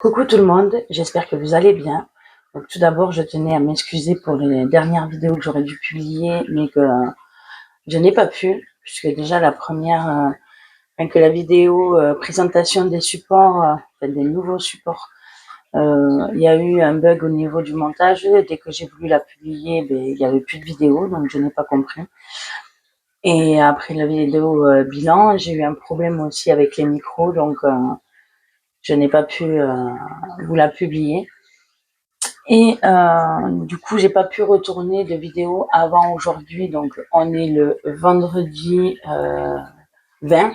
Coucou tout le monde, j'espère que vous allez bien. Donc tout d'abord, je tenais à m'excuser pour les dernières vidéos que j'aurais dû publier, mais que je n'ai pas pu, puisque déjà la première, que la vidéo présentation des supports, des nouveaux supports, il y a eu un bug au niveau du montage. Dès que j'ai voulu la publier, il y avait plus de vidéo, donc je n'ai pas compris. Et après la vidéo bilan, j'ai eu un problème aussi avec les micros, donc je n'ai pas pu vous la publier. Et du coup, j'ai pas pu retourner de vidéo avant aujourd'hui. Donc, on est le vendredi 20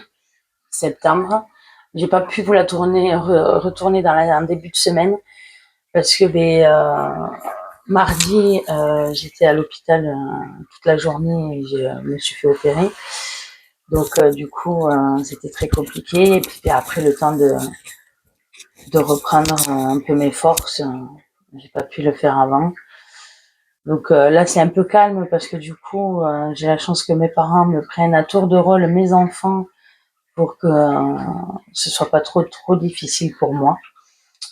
septembre. J'ai pas pu vous la tourner, retourner en début de semaine parce que mardi, j'étais à l'hôpital toute la journée et je me suis fait opérer. Donc, du coup, c'était très compliqué. Et puis après, le temps de reprendre un peu mes forces, j'ai pas pu le faire avant. Donc là, c'est un peu calme parce que du coup, j'ai la chance que mes parents me prennent à tour de rôle mes enfants pour que ce soit pas trop difficile pour moi.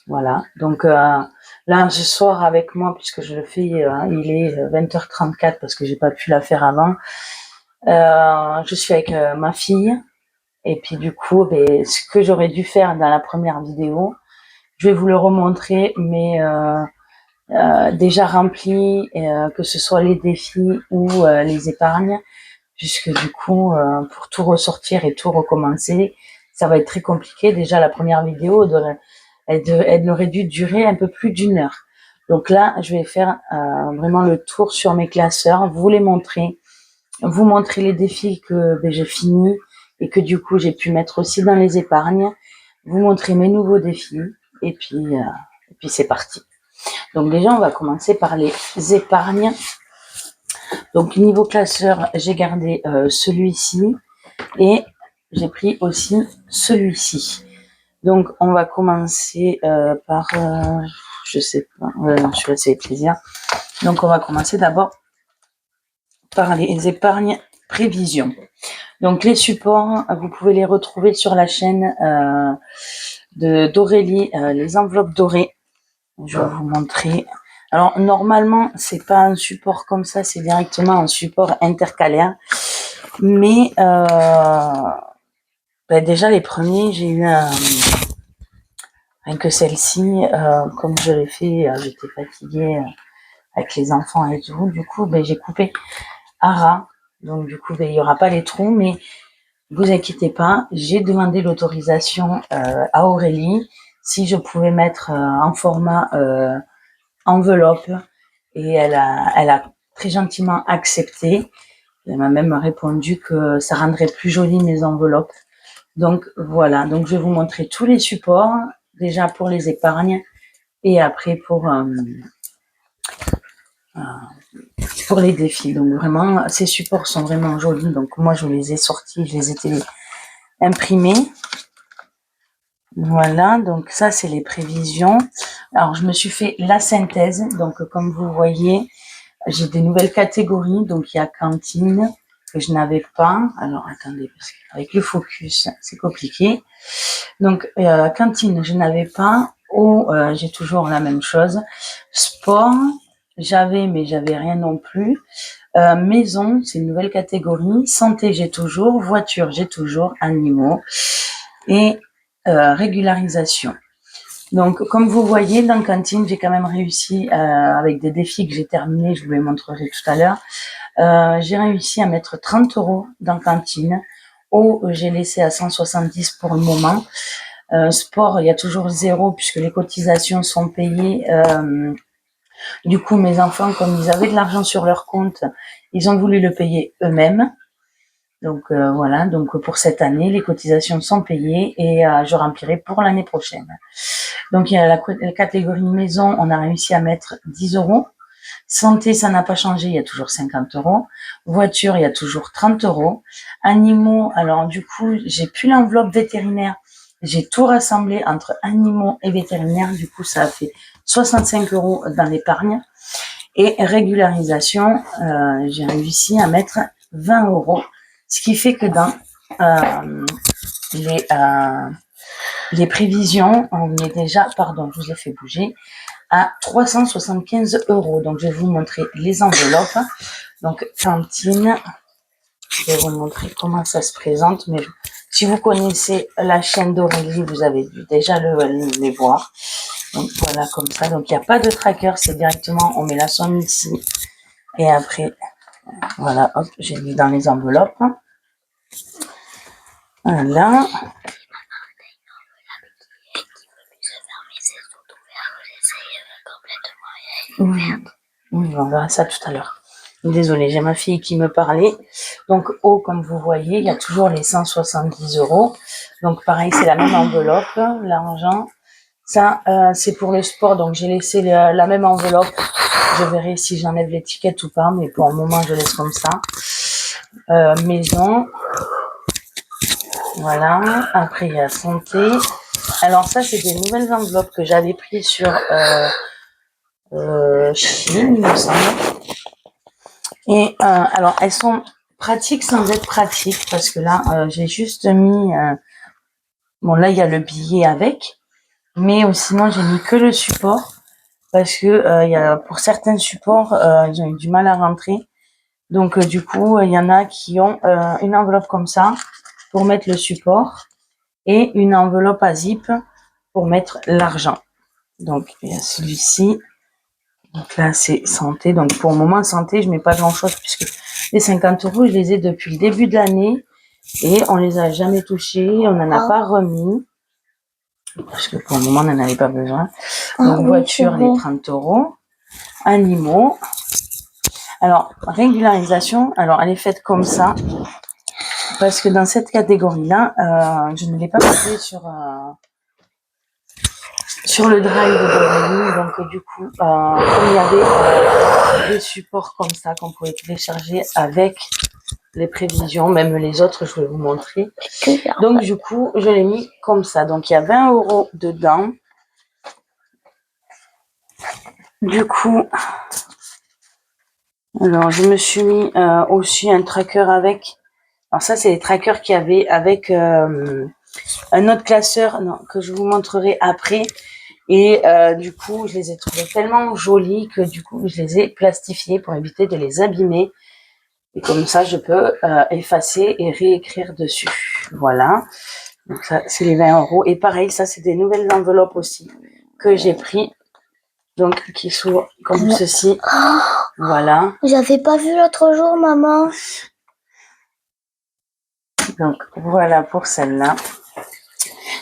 Voilà. Donc là, ce soir avec moi, puisque je le fais, il est 20h34 parce que j'ai pas pu la faire avant. Je suis avec ma fille et puis du coup, ce que j'aurais dû faire dans la première vidéo, je vais vous le remontrer, mais déjà rempli, que ce soit les défis ou les épargnes, puisque du coup, pour tout ressortir et tout recommencer, ça va être très compliqué. Déjà, la première vidéo, elle aurait dû durer un peu plus d'une heure. Donc là, je vais faire vraiment le tour sur mes classeurs, vous les montrer, vous montrer les défis que j'ai fini et que du coup, j'ai pu mettre aussi dans les épargnes, vous montrer mes nouveaux défis, et puis c'est parti. Donc déjà, on va commencer par les épargnes. Donc niveau classeur, j'ai gardé celui-ci et j'ai pris aussi celui-ci. Donc on va commencer par, je sais pas, je vais essayer de plaisir. Donc on va commencer d'abord par les épargnes prévision. Donc les supports, vous pouvez les retrouver sur la chaîne d'Aurélie, les enveloppes dorées. Je vais vous montrer. Alors normalement, c'est pas un support comme ça, c'est directement un support intercalaire. Mais déjà les premiers, j'ai eu rien que celle-ci, comme je l'ai fait, j'étais fatiguée avec les enfants et tout. Du coup, j'ai coupé à ras. Donc du coup, il y aura pas les trous, mais vous inquiétez pas, j'ai demandé l'autorisation à Aurélie si je pouvais mettre en format enveloppe, et elle a très gentiment accepté. Elle m'a même répondu que ça rendrait plus joli mes enveloppes. Donc voilà, donc je vais vous montrer tous les supports, déjà pour les épargnes et après pour les défis. Donc vraiment, ces supports sont vraiment jolis. Donc moi, je les ai sortis, je les ai imprimés. Voilà, donc ça, c'est les prévisions. Alors, je me suis fait la synthèse. Donc, comme vous voyez, j'ai des nouvelles catégories. Donc, il y a cantine que je n'avais pas. Alors, attendez, parce qu'avec le focus, c'est compliqué. Donc, cantine, je n'avais pas. J'ai toujours la même chose. Sport, j'avais, mais j'avais rien non plus. Maison, c'est une nouvelle catégorie. Santé, j'ai toujours. Voiture, j'ai toujours. Animaux. Et régularisation. Donc, comme vous voyez, dans cantine, j'ai quand même réussi, avec des défis que j'ai terminés, je vous les montrerai tout à l'heure, j'ai réussi à mettre 30 € dans cantine. J'ai laissé à 170 pour le moment. Sport, il y a toujours 0 puisque les cotisations sont payées. Du coup, mes enfants, comme ils avaient de l'argent sur leur compte, ils ont voulu le payer eux-mêmes. Donc voilà, donc pour cette année, les cotisations sont payées et je remplirai pour l'année prochaine. Donc il y a la catégorie maison, on a réussi à mettre 10 €. Santé, ça n'a pas changé, il y a toujours 50 €. Voiture, il y a toujours 30 €. Animaux, alors du coup, j'ai plus l'enveloppe vétérinaire. J'ai tout rassemblé entre animaux et vétérinaires. Du coup, ça a fait 65 € dans l'épargne. Et régularisation, j'ai réussi à mettre 20 €. Ce qui fait que dans les les prévisions, on est déjà, pardon, je vous ai fait bouger, à 375 €. Donc, je vais vous montrer les enveloppes. Donc, cantine, je vais vous montrer comment ça se présente. Mais si vous connaissez la chaîne d'Aurélie, vous avez dû déjà les voir. Donc, voilà, comme ça. Donc, il n'y a pas de tracker, c'est directement, on met la somme ici. Et après, voilà, hop, j'ai mis dans les enveloppes. Voilà. Oui, on verra ça tout à l'heure. Désolée, j'ai ma fille qui me parlait. Donc, haut, comme vous voyez, il y a toujours les 170 €. Donc, pareil, c'est la même enveloppe, l'argent. Ça, c'est pour le sport. Donc, j'ai laissé la même enveloppe. Je verrai si j'enlève l'étiquette ou pas. Mais pour le moment, je laisse comme ça. Maison. Voilà. Après, il y a santé. Alors, ça, c'est des nouvelles enveloppes que j'avais prises sur Chine, il me semble. Et alors, elles sont pratiques sans être pratiques, parce que là, j'ai juste mis... bon, là, il y a le billet avec, mais sinon, j'ai mis que le support, parce que y a, pour certains supports, ils ont eu du mal à rentrer. Donc, du coup, il y en a qui ont une enveloppe comme ça, pour mettre le support, et une enveloppe à zip, pour mettre l'argent. Donc, il y a celui-ci. Donc là, c'est santé. Donc pour le moment, santé, je mets pas grand-chose puisque les 50 €, je les ai depuis le début de l'année et on les a jamais touchés. On n'en a pas remis parce que pour le moment, on n'en avait pas besoin. Donc voiture, les 30 €. Animaux. Alors, régularisation, alors elle est faite comme ça parce que dans cette catégorie-là, je ne l'ai pas posée sur le drive d'Aurélie, donc du coup, comme il y avait des supports comme ça qu'on pouvait télécharger avec les prévisions, même les autres, je vais vous montrer. Donc du coup, je l'ai mis comme ça. Donc il y a 20 € dedans. Du coup, alors je me suis mis aussi un tracker avec. Alors ça, c'est les trackers qu'il y avait avec un autre classeur que je vous montrerai après. Et du coup, je les ai trouvés tellement jolis que du coup, je les ai plastifiés pour éviter de les abîmer. Et comme ça, je peux effacer et réécrire dessus. Voilà. Donc ça, c'est les 20 €. Et pareil, ça, c'est des nouvelles enveloppes aussi que j'ai pris. Donc, qui s'ouvrent comme ceci. Voilà. J'avais pas vu l'autre jour, maman. Donc, voilà pour celle-là.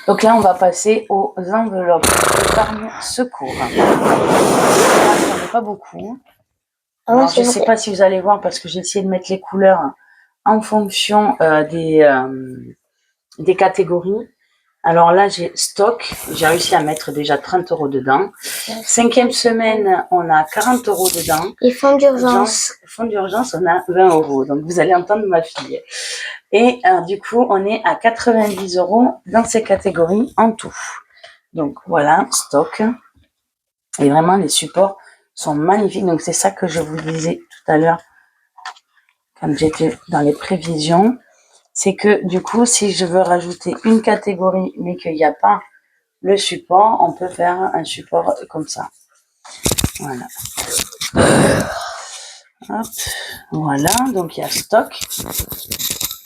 Donc là, on va passer aux enveloppes d'épargne secours. Là, j'en ai pas beaucoup. Alors, je ne sais pas si vous allez voir parce que j'ai essayé de mettre les couleurs en fonction des catégories. Alors là, j'ai stock. J'ai réussi à mettre déjà 30 € dedans. 5e semaine, on a 40 € dedans. Et fonds d'urgence. Fonds d'urgence, on a 20 €. Donc, vous allez entendre ma fille. Et du coup, on est à 90 € dans ces catégories en tout. Donc, voilà, stock. Et vraiment, les supports sont magnifiques. Donc, c'est ça que je vous disais tout à l'heure quand j'étais dans les prévisions. C'est que du coup, si je veux rajouter une catégorie, mais qu'il n'y a pas le support, on peut faire un support comme ça. Voilà. Hop, voilà, donc il y a stock.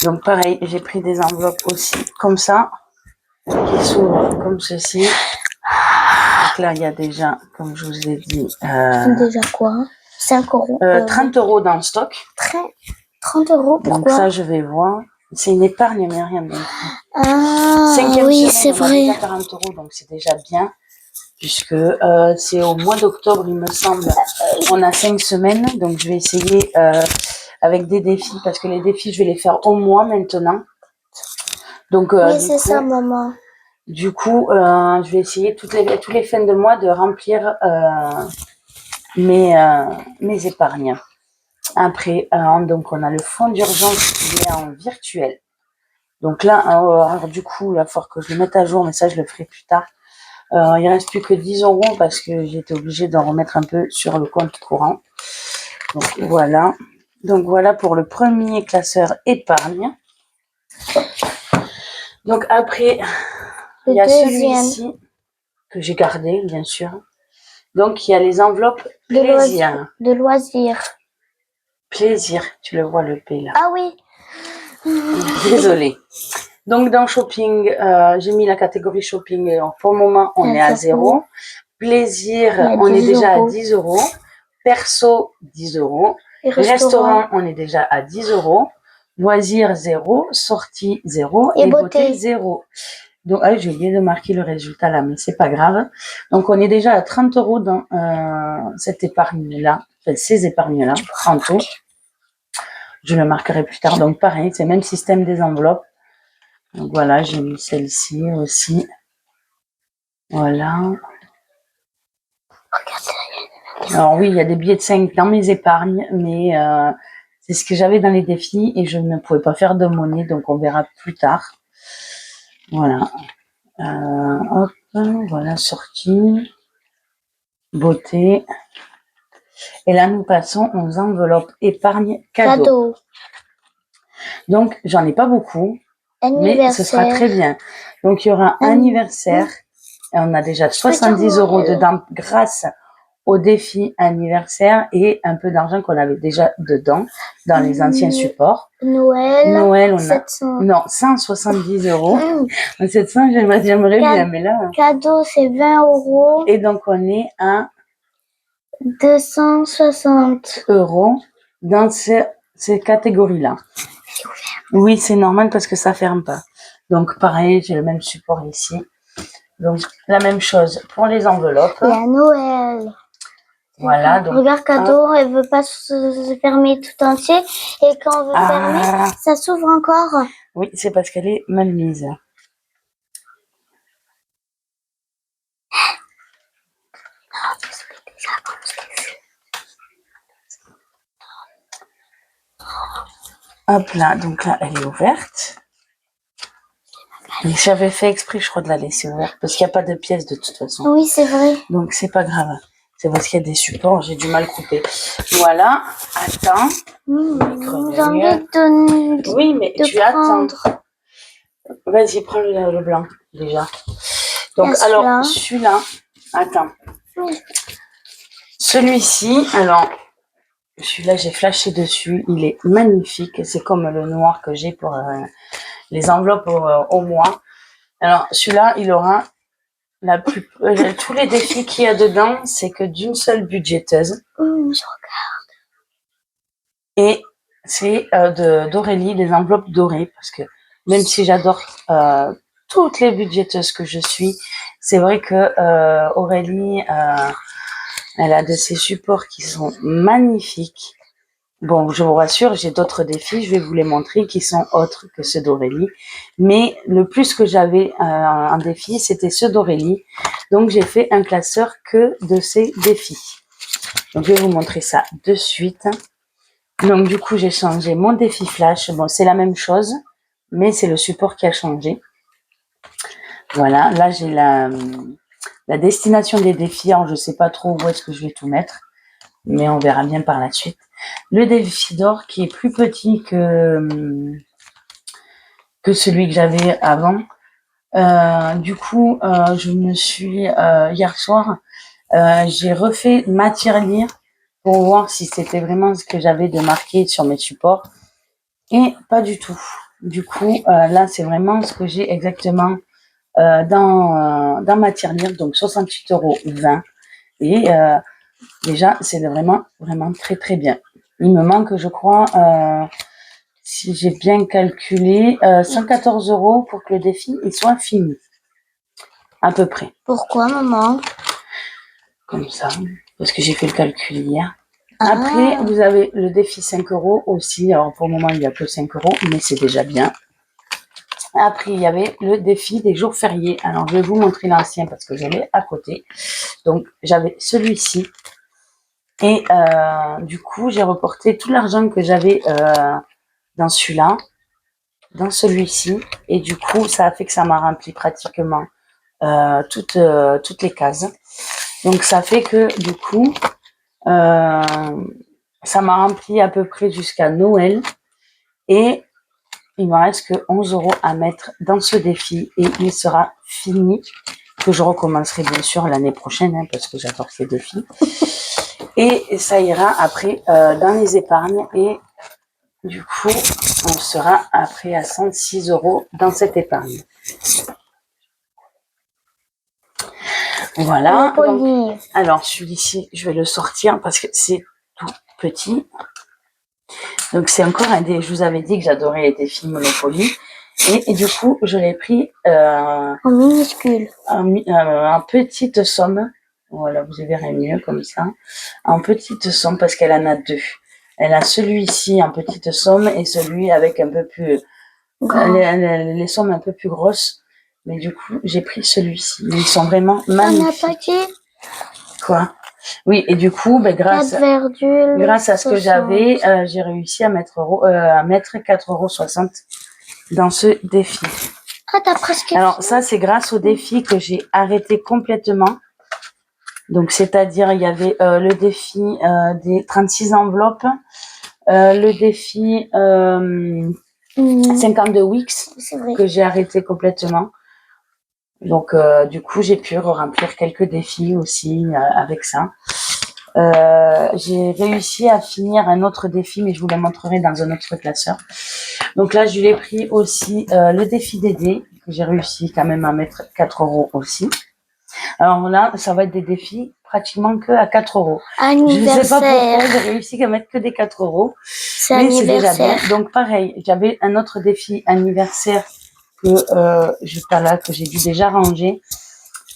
Donc pareil, j'ai pris des enveloppes aussi comme ça, qui s'ouvrent comme ceci. Donc là, il y a déjà, comme je vous ai dit... déjà quoi? 5 €. 30 € dans le stock. 30 €, pourquoi? Donc ça, je vais voir. C'est une épargne, mais rien d'autre. Ah, 5e oui, semaine, c'est on a vrai. déjà 40 €, donc c'est déjà bien. Puisque c'est au mois d'octobre, il me semble, on a 5 semaines. Donc, je vais essayer avec des défis, parce que les défis, je vais les faire au mois maintenant. Donc, oui, c'est ça, maman. Du coup, je vais essayer tous les fins de mois de remplir mes épargnes. Après, donc, on a le fonds d'urgence qui est en virtuel. Donc là, alors, du coup, il va falloir que je le mette à jour, mais ça, je le ferai plus tard. Il reste plus que 10 € parce que j'étais obligée d'en remettre un peu sur le compte courant. Donc voilà. Donc voilà pour le premier classeur épargne. Donc après, Il y Le a deuxième. celui-ci que j'ai gardé, bien sûr. Donc, il y a les enveloppes De plaisir. loisirs. Plaisir, tu le vois le P là. Ah oui. Désolée. Donc, dans shopping, j'ai mis la catégorie shopping. Et pour le moment, on est à 0. Plaisir, Il y a on est 10 déjà à euros. 10 euros. Perso, 10 euros. Et Restaurant, on est déjà à 10 euros. Loisirs, 0. Sortie, 0. Et beauté, beauté. 0. Donc, j'ai oublié de marquer le résultat là, mais c'est pas grave. Donc, on est déjà à 30 euros dans cette épargne-là, enfin, ces épargnes-là, en tout. Je le marquerai plus tard. Donc, pareil, c'est le même système des enveloppes. Donc, voilà, j'ai mis celle-ci aussi. Voilà. Alors, oui, il y a des billets de 5 dans mes épargnes, mais c'est ce que j'avais dans les défis et je ne pouvais pas faire de monnaie, donc on verra plus tard. Voilà. Hop, voilà, sortie. Beauté. Et là, nous passons aux enveloppes épargne cadeau. Donc, j'en ai pas beaucoup, mais ce sera très bien. Donc, il y aura anniversaire. Et on a déjà 70 euros dedans grâce au défi anniversaire et un peu d'argent qu'on avait déjà dedans dans les anciens supports. Noël, on 700. a... Non, 170 euros. 700, j'aimerais bien, mais là... Cadeau, c'est 20 euros. Et donc, on est à 260 euros dans ces catégories-là. Oui, c'est normal parce que ça ferme pas. Donc, pareil, j'ai le même support ici. Donc, la même chose pour les enveloppes. Et à Noël. Voilà. Donc, regarde, cadeau, elle veut pas se fermer tout entier. Et quand on veut fermer, ça s'ouvre encore. Oui, c'est parce qu'elle est mal mise. Hop là, donc là, elle est ouverte. J'avais fait exprès, je crois, de la laisser ouverte parce qu'il n'y a pas de pièces de toute façon. Oui, c'est vrai. Donc, c'est pas grave. C'est parce qu'il y a des supports, j'ai du mal couper. Voilà, attends. J'ai envie de oui, mais tu attends. Vas-y, prends le blanc, déjà. Donc, alors, celui-là, attends. Oui. Celui-ci, alors, celui-là, j'ai flashé dessus. Il est magnifique. C'est comme le noir que j'ai pour les enveloppes au mois. Alors, celui-là, il aura tous les défis qu'il y a dedans, c'est que d'une seule budgéteuse. Je regarde. Et c'est d'Aurélie, des enveloppes dorées, parce que même si j'adore toutes les budgéteuses que je suis, c'est vrai que Aurélie, elle a de ces supports qui sont magnifiques. Bon, je vous rassure, j'ai d'autres défis, je vais vous les montrer, qui sont autres que ceux d'Aurélie. Mais le plus que j'avais en défi, c'était ceux d'Aurélie. Donc, j'ai fait un classeur que de ces défis. Donc, je vais vous montrer ça de suite. Donc, du coup, j'ai changé mon défi flash. Bon, c'est la même chose, mais c'est le support qui a changé. Voilà, là, j'ai la destination des défis. Alors, je sais pas trop où est-ce que je vais tout mettre, mais on verra bien par la suite. Le défi d'or qui est plus petit que celui que j'avais avant. Du coup, je me suis hier soir, j'ai refait matière lire pour voir si c'était vraiment ce que j'avais de marqué sur mes supports. Et pas du tout. Du coup, là, c'est vraiment ce que j'ai exactement dans matière lire, donc 68,20 €. Et déjà, c'est vraiment très très bien. Il me manque, je crois, si j'ai bien calculé, 114 € pour que le défi il soit fini. À peu près. Pourquoi, maman? Comme ça, parce que j'ai fait le calcul hier. Après, vous avez le défi 5 € aussi. Alors, pour le moment, il n'y a que 5 €, mais c'est déjà bien. Après, il y avait le défi des jours fériés. Alors, je vais vous montrer l'ancien parce que je l'ai à côté. Donc, j'avais celui-ci. Et du coup, j'ai reporté tout l'argent que j'avais dans celui-là, dans celui-ci. Et du coup, ça a fait que ça m'a rempli pratiquement toutes les cases. Donc, ça fait que du coup, ça m'a rempli à peu près jusqu'à Noël. Et il me reste que 11 € à mettre dans ce défi et il sera fini, que je recommencerai bien sûr l'année prochaine, hein, parce que j'adore ces défis. Et ça ira après dans les épargnes et du coup, on sera après à 106 € dans cette épargne. Voilà. Donc, alors, celui-ci, je vais le sortir parce que c'est tout petit. Donc, c'est encore un des... Je vous avais dit que j'adorais les défis Monopoly. Et du coup, je l'ai pris en minuscule. En petite somme. Voilà, vous verrez mieux comme ça. En petite somme parce qu'elle en a deux. Elle a celui-ci en petite somme et celui avec un peu plus... les sommes un peu plus grosses. Mais du coup, j'ai pris celui-ci. Ils sont vraiment magnifiques. Quoi? Oui, et du coup, ben, grâce à ce que j'avais, j'ai réussi à mettre 4,60 € dans ce défi. Ah, t'as presque Alors ça, c'est grâce au défi que j'ai arrêté complètement. Donc, c'est-à-dire, il y avait le défi des 36 enveloppes, le défi 52 weeks que j'ai arrêté complètement. Donc, du coup, j'ai pu remplir quelques défis aussi avec ça. J'ai réussi à finir un autre défi, mais je vous le montrerai dans un autre classeur. Donc là, je l'ai pris aussi le défi d'aider, que j'ai réussi quand même à mettre 4 € aussi. Alors là, ça va être des défis pratiquement que à 4 €. Je ne sais pas pourquoi j'ai réussi à mettre que des 4 €. Mais c'est déjà bien. Donc pareil, j'avais un autre défi anniversaire que j'ai dû déjà ranger.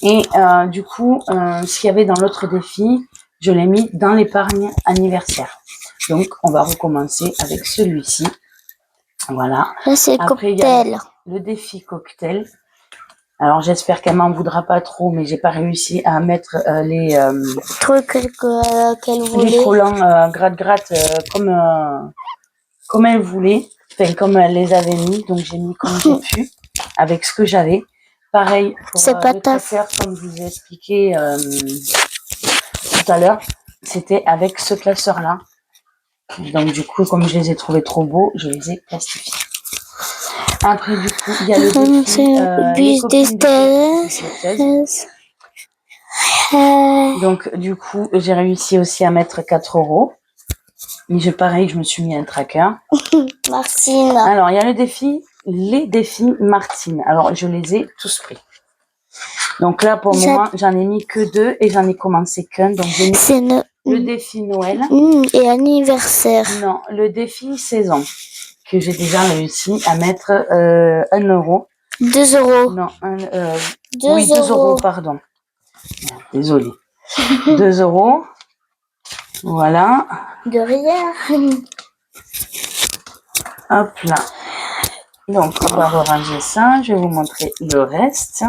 Et du coup, ce qu'il y avait dans l'autre défi, je l'ai mis dans l'épargne anniversaire. Donc, on va recommencer avec celui-ci. Voilà. Là, c'est cocktail. Il y a le défi cocktail. Alors, j'espère qu'elle m'en voudra pas trop, mais j'ai pas réussi à mettre les trucs qu'elle voulait. Les collants gratte-gratte comme elle voulait, enfin comme elle les avait mis. Donc, j'ai mis comme j'ai pu avec ce que j'avais. Pareil pour le tracker, comme je vous ai expliqué tout à l'heure, c'était avec ce classeur-là. Donc du coup, comme je les ai trouvés trop beaux, je les ai plastifiés. Après, du coup, il y a le défi Donc du coup, j'ai réussi aussi à mettre 4 €. Mais pareil, je me suis mis un tracker. Martine. Alors, il y a les défis Martine. Alors, je les ai tous pris. Donc là, pour le moment, j'en ai mis que 2 et j'en ai commencé qu'un. Donc, j'ai mis le défi Noël. Et anniversaire. Non, le défi saison, que j'ai déjà réussi à mettre 1 €. 2 €. Non, 2 €, pardon. Désolée. 2 €. Voilà. De rien. Hop là. Donc, on va ranger ça. Je vais vous montrer le reste.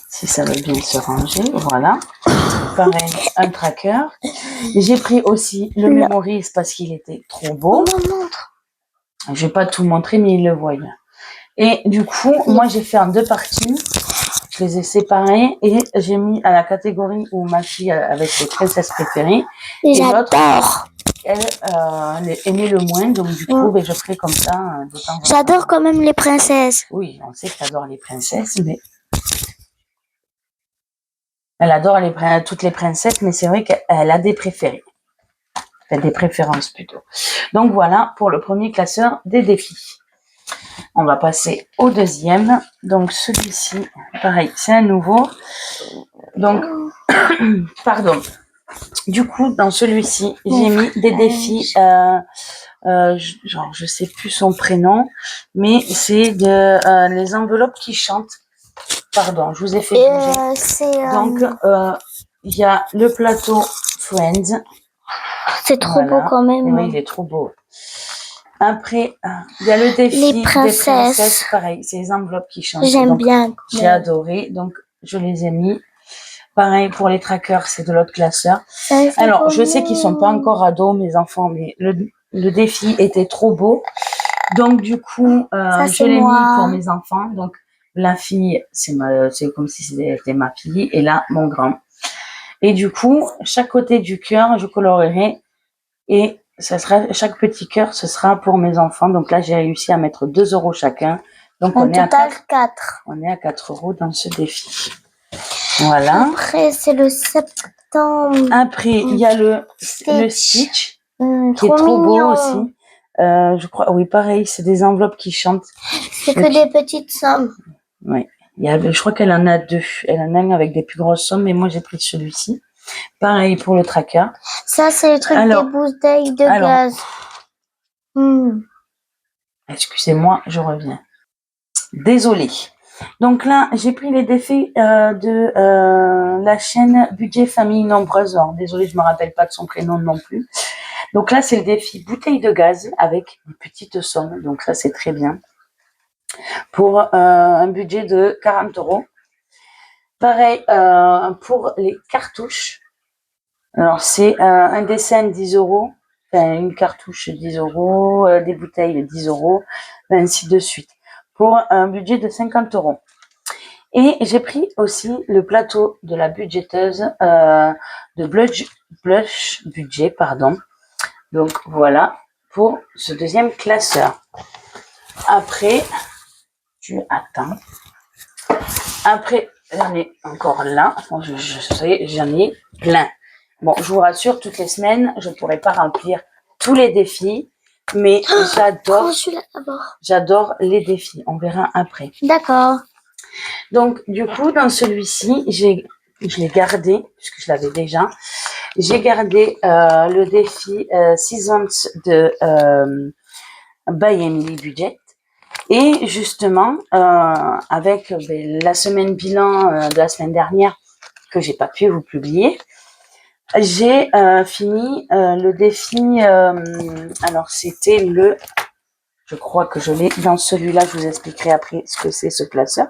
Si ça veut bien se ranger. Voilà. Pareil, un tracker. J'ai pris aussi le Memories parce qu'il était trop beau. Je vais pas tout montrer, mais il le voit. Et du coup, moi, j'ai fait en 2 parties. Je les ai séparés et j'ai mis à la catégorie où ma fille avec ses princesses préférées. Et l'autre, elle aimait le moins. Donc, du coup, je ferai comme ça de temps en temps. J'adore quand même les princesses. Oui, on sait que tu adores les princesses, mais... Elle adore toutes les princesses, mais c'est vrai qu'elle a des préférés. Enfin, des préférences plutôt. Donc, voilà pour le premier classeur des défis. On va passer au deuxième. Donc, celui-ci, pareil, c'est un nouveau. Donc, pardon. Du coup, dans celui-ci, j'ai mis des défis, genre, je sais plus son prénom, mais c'est les enveloppes qui chantent. Pardon, je vous ai fait bouger. Donc, il y a le plateau Friends. C'est trop beau quand même. Oui, il est trop beau. Après, il y a le défi des princesses. Pareil, c'est les enveloppes qui chantent. J'aime bien. J'ai adoré, donc je les ai mis. Pareil, pour les trackers, c'est de l'autre classeur. Alors, je sais qu'ils sont pas encore ados, mes enfants, mais le défi était trop beau. Donc, du coup, je l'ai mis pour mes enfants. Donc, la fille, c'est comme si c'était ma fille. Et là, mon grand. Et du coup, chaque côté du cœur, je colorerai. Et ça sera, chaque petit cœur, ce sera pour mes enfants. Donc là, j'ai réussi à mettre 2 € chacun. Donc En total, 4. On est à 4 € dans ce défi. Voilà. Après, c'est le septembre. Après, il y a le Stitch qui est trop beau aussi. Je crois, oui, pareil, c'est des enveloppes qui chantent. C'est que des petites sommes. Oui. Je crois qu'elle en a 2. Elle en a un avec des plus grosses sommes, mais moi, j'ai pris celui-ci. Pareil pour le tracker. Ça, c'est le truc des bouteilles de gaz. Excusez-moi, je reviens. Désolée. Donc là, j'ai pris les défis de la chaîne Budget Famille Nombreuse. Alors, désolée, je me rappelle pas de son prénom non plus. Donc là, c'est le défi bouteille de gaz avec des petites sommes. Donc ça, c'est très bien. Pour un budget de 40 €. Pareil pour les cartouches. Alors, c'est un dessin 10 €. Enfin, une cartouche 10 €, des bouteilles 10 €, ainsi de suite. Pour un budget de 50 €. Et j'ai pris aussi le plateau de la budgéteuse de Blush Budget, pardon. Donc voilà pour ce deuxième classeur. Après, tu attends. Après, j'en ai encore là. Je sais, j'en ai plein. Bon, je vous rassure, toutes les semaines, je ne pourrai pas remplir tous les défis, mais j'adore les défis. On verra après. D'accord. Donc, du coup, dans celui-ci, je l'ai gardé, puisque je l'avais déjà. J'ai gardé le défi Seasons de By Emily Budget. Et justement, avec la semaine bilan de la semaine dernière, que j'ai pas pu vous publier, j'ai fini le défi. Alors, c'était je crois que je l'ai dans celui-là. Je vous expliquerai après ce que c'est ce classeur.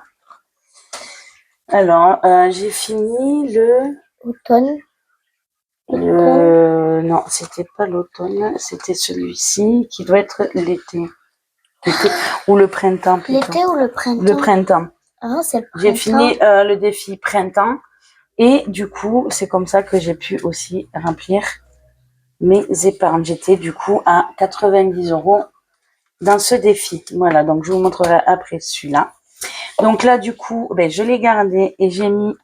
Alors, j'ai fini l'automne. Non, c'était pas l'automne, c'était celui-ci qui doit être l'été. Ou le printemps plutôt. L'été ou le printemps? Le printemps. Ah, c'est le printemps. J'ai fini le défi printemps et du coup, c'est comme ça que j'ai pu aussi remplir mes épargnes. J'étais du coup à 90 € dans ce défi. Voilà, donc je vous montrerai après celui-là. Donc là, du coup, je l'ai gardé et j'ai mis...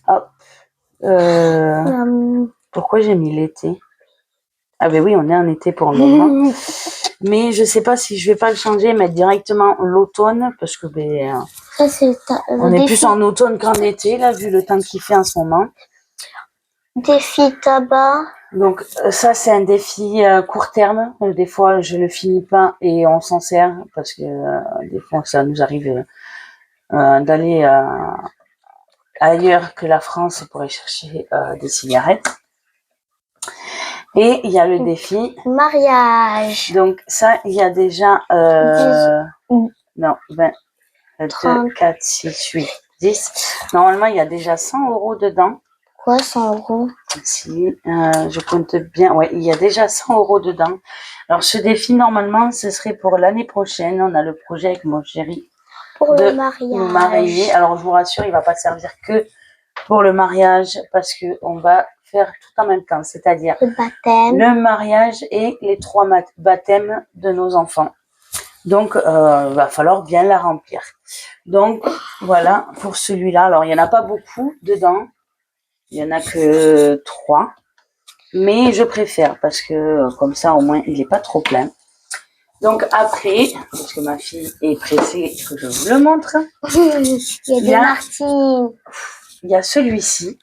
Hop. Pourquoi j'ai mis l'été? Ah oui, on est en été pour le moment. Mais je sais pas si je vais pas le changer, mettre directement l'automne, parce que on est plus en automne qu'en été, là, vu le temps qu'il fait en ce moment. Défi tabac. Donc ça, c'est un défi court terme. Des fois, je le finis pas et on s'en sert, parce que des fois, ça nous arrive d'aller ailleurs que la France pour aller chercher des cigarettes. Et il y a le défi mariage. Donc ça, il y a déjà 4, 6, 8, 10. Normalement, il y a déjà 100 € dedans. Quoi, 100 €? Si, je compte bien. Ouais, il y a déjà 100 € dedans. Alors, ce défi, normalement, ce serait pour l'année prochaine. On a le projet avec mon chéri de nous marier. Alors, je vous rassure, il va pas servir que pour le mariage parce que on va faire tout en même temps, c'est-à-dire le mariage et les 3 baptêmes de nos enfants. Donc, va falloir bien la remplir. Donc, voilà pour celui-là. Alors, il y en a pas beaucoup dedans. Il y en a que 3. Mais je préfère parce que comme ça, au moins, il n'est pas trop plein. Donc, après, parce que ma fille est pressée que je vous le montre. Il y a des Martines. Il y a celui-ci.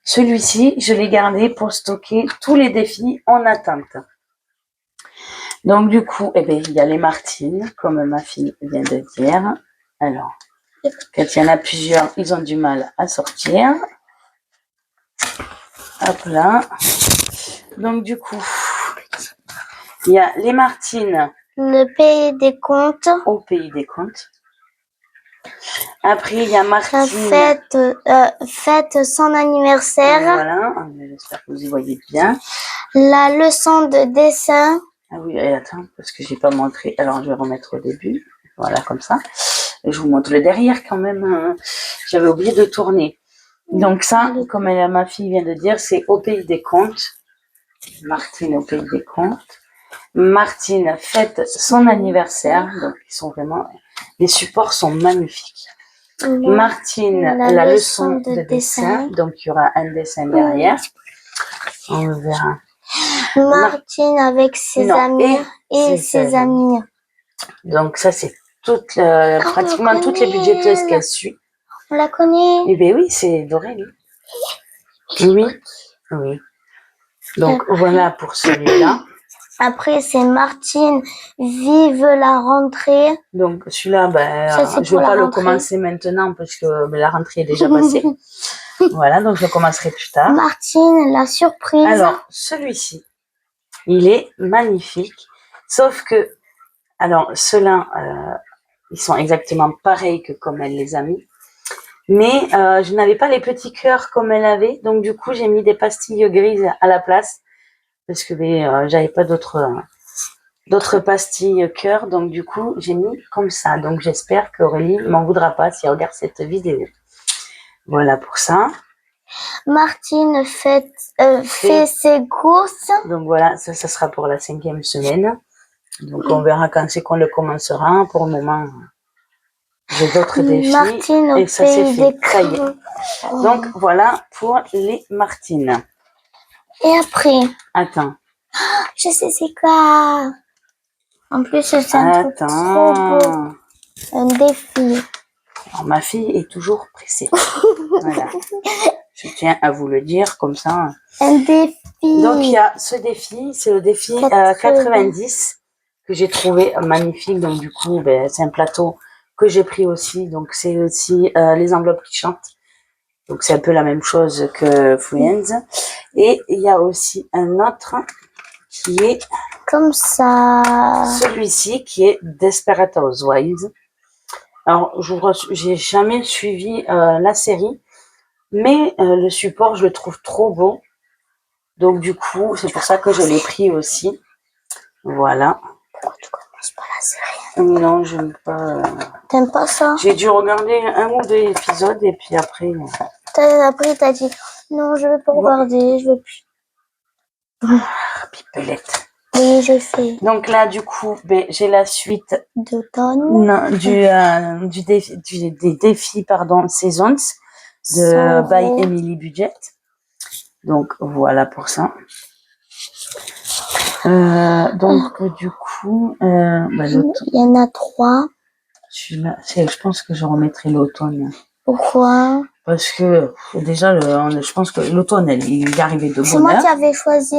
Celui-ci, je l'ai gardé pour stocker tous les défis en attente. Donc, du coup, il y a les Martines, comme ma fille vient de dire. Alors, quand il y en a plusieurs, ils ont du mal à sortir. Hop là. Donc, du coup, il y a les Martines. Le pays des comptes. Au pays des comptes. Après, il y a Martine. Fête son anniversaire. Voilà, j'espère que vous y voyez bien. La leçon de dessin. Ah oui, et attends, parce que j'ai pas montré. Alors, je vais remettre au début. Voilà, comme ça. Et je vous montre le derrière quand même. J'avais oublié de tourner. Donc ça, comme ma fille vient de dire, c'est au pays des comptes. Martine au pays des contes. Martine fête son anniversaire. Donc, ils sont vraiment... Les supports sont magnifiques. Martine, la leçon de dessin. Donc, il y aura un dessin derrière. On verra. Martine avec ses amis et ses amis. Donc, ça, c'est pratiquement toutes les budgéteuses qu'elle suit. On la connaît. Eh bien oui, c'est Dorélie. Oui, oui. Donc, voilà pour celui-là. Après, c'est Martine, vive la rentrée. Donc, celui-là, je ne vais pas le commencer maintenant parce que la rentrée est déjà passée. Voilà, donc je commencerai plus tard. Martine, la surprise. Alors, celui-ci, il est magnifique. Sauf que, alors, ceux-là, ils sont exactement pareils que comme elle les a mis. Mais je n'avais pas les petits cœurs comme elle avait. Donc, du coup, j'ai mis des pastilles grises à la place. Parce que j'avais pas d'autres pastilles cœur, donc du coup j'ai mis comme ça. Donc j'espère qu'Aurélie m'en voudra pas si elle regarde cette vidéo. Voilà pour ça. Martine fait ses courses. Donc voilà, ça sera pour la 5e semaine. Donc on verra quand c'est qu'on le commencera. Pour le moment, j'ai d'autres défis. Martine et ça c'est fait. Ça y est. Donc voilà pour les Martines. Et après? Attends. Je sais c'est quoi. En plus, c'est un truc trop beau. Un défi. Alors, ma fille est toujours pressée. Voilà. Je tiens à vous le dire comme ça. Un défi. Donc, il y a ce défi. C'est le défi 90 que j'ai trouvé magnifique. Donc, du coup, c'est un plateau que j'ai pris aussi. Donc, c'est aussi les enveloppes qui chantent. Donc, c'est un peu la même chose que Friends. Et il y a aussi un autre qui est comme ça. Celui-ci qui est Desperate Housewives. Alors, j'ai jamais suivi la série, mais le support, je le trouve trop beau. Donc, du coup, c'est pour ça que je l'ai pris aussi. Voilà. Pourquoi tu commences pas la série? Non, j'aime pas. T'aimes pas ça? J'ai dû regarder 1 ou 2 épisodes et puis après... Après, t'as dit, non, je vais pas regarder, je veux plus. Pipelette. Oui, je fais. Donc là, du coup, j'ai la suite d'automne. Des défis, Seasons de by Emily Budget. Donc voilà pour ça. Du coup, il y en a 3. Je pense que je remettrai l'automne. Pourquoi? Parce que déjà, je pense que l'automne, il est arrivé de bonne heure. C'est moi qui avais choisi.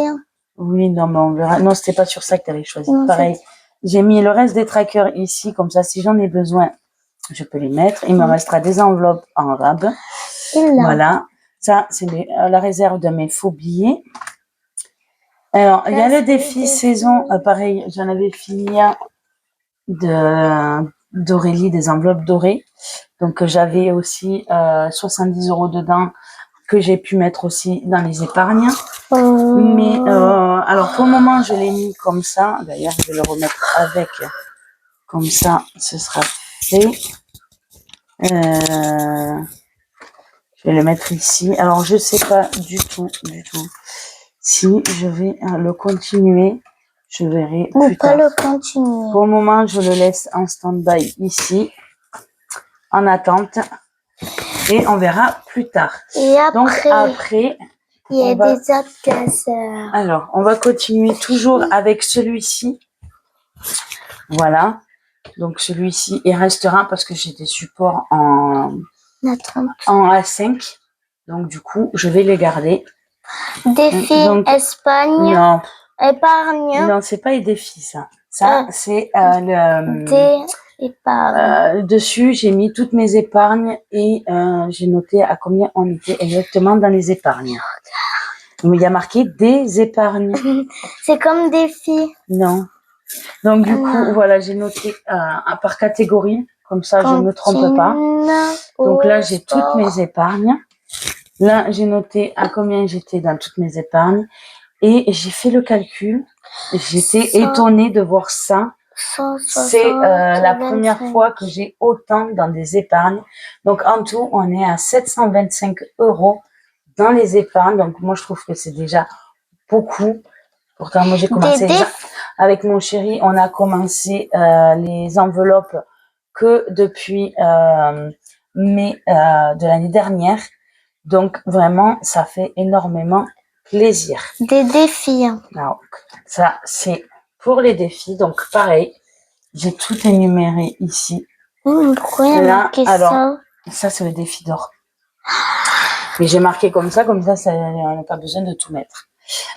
Oui, non, mais on verra. Non, c'était pas sur ça que tu avais choisi. Non, pareil. J'ai mis le reste des trackers ici, comme ça, si j'en ai besoin, je peux les mettre. Il me restera des enveloppes en rab. Voilà. Ça, c'est la réserve de mes faux billets. Alors, il y a le défi saison. Pareil, j'en avais fini d'Aurélie, des enveloppes dorées. Donc, j'avais aussi 70 € dedans que j'ai pu mettre aussi dans les épargnes. Mais, alors, pour le moment, je l'ai mis comme ça. D'ailleurs, je vais le remettre avec. Comme ça, ce sera fait. Je vais le mettre ici. Alors, je sais pas du tout. Si je vais le continuer, je verrai plus tard. le continuer. Pour le moment, je le laisse en stand-by ici, en attente. Et on verra plus tard. Et après, donc après il y a des autres classeurs. Alors, on va continuer toujours avec celui-ci. Voilà. Donc celui-ci, il restera parce que j'ai des supports en A5. Donc du coup, je vais les garder. Défi Espagne. Non. Épargne. Non, c'est pas les défis, ça. Ça, c'est dessus, j'ai mis toutes mes épargnes et j'ai noté à combien on était exactement dans les épargnes. Mais il y a marqué des épargnes. C'est comme défi. Non. Donc du coup, voilà, j'ai noté par catégorie. Comme ça, je ne me trompe pas. Donc là, j'ai toutes mes épargnes. Là, j'ai noté à combien j'étais dans toutes mes épargnes. Et j'ai fait le calcul. J'étais étonnée de voir ça. C'est la première fois que j'ai autant dans des épargnes. Donc en tout, on est à 725 € dans les épargnes. Donc moi, je trouve que c'est déjà beaucoup. Pourtant, moi, j'ai commencé avec mon chéri. On a commencé les enveloppes que depuis mai de l'année dernière. Donc, vraiment, ça fait énormément plaisir. Des défis. Donc, ça, c'est pour les défis. Donc, pareil, j'ai tout énuméré ici. Pourquoi il y a marqué ça? Ça, c'est le défi d'or. Mais j'ai marqué comme ça, on n'a pas besoin de tout mettre.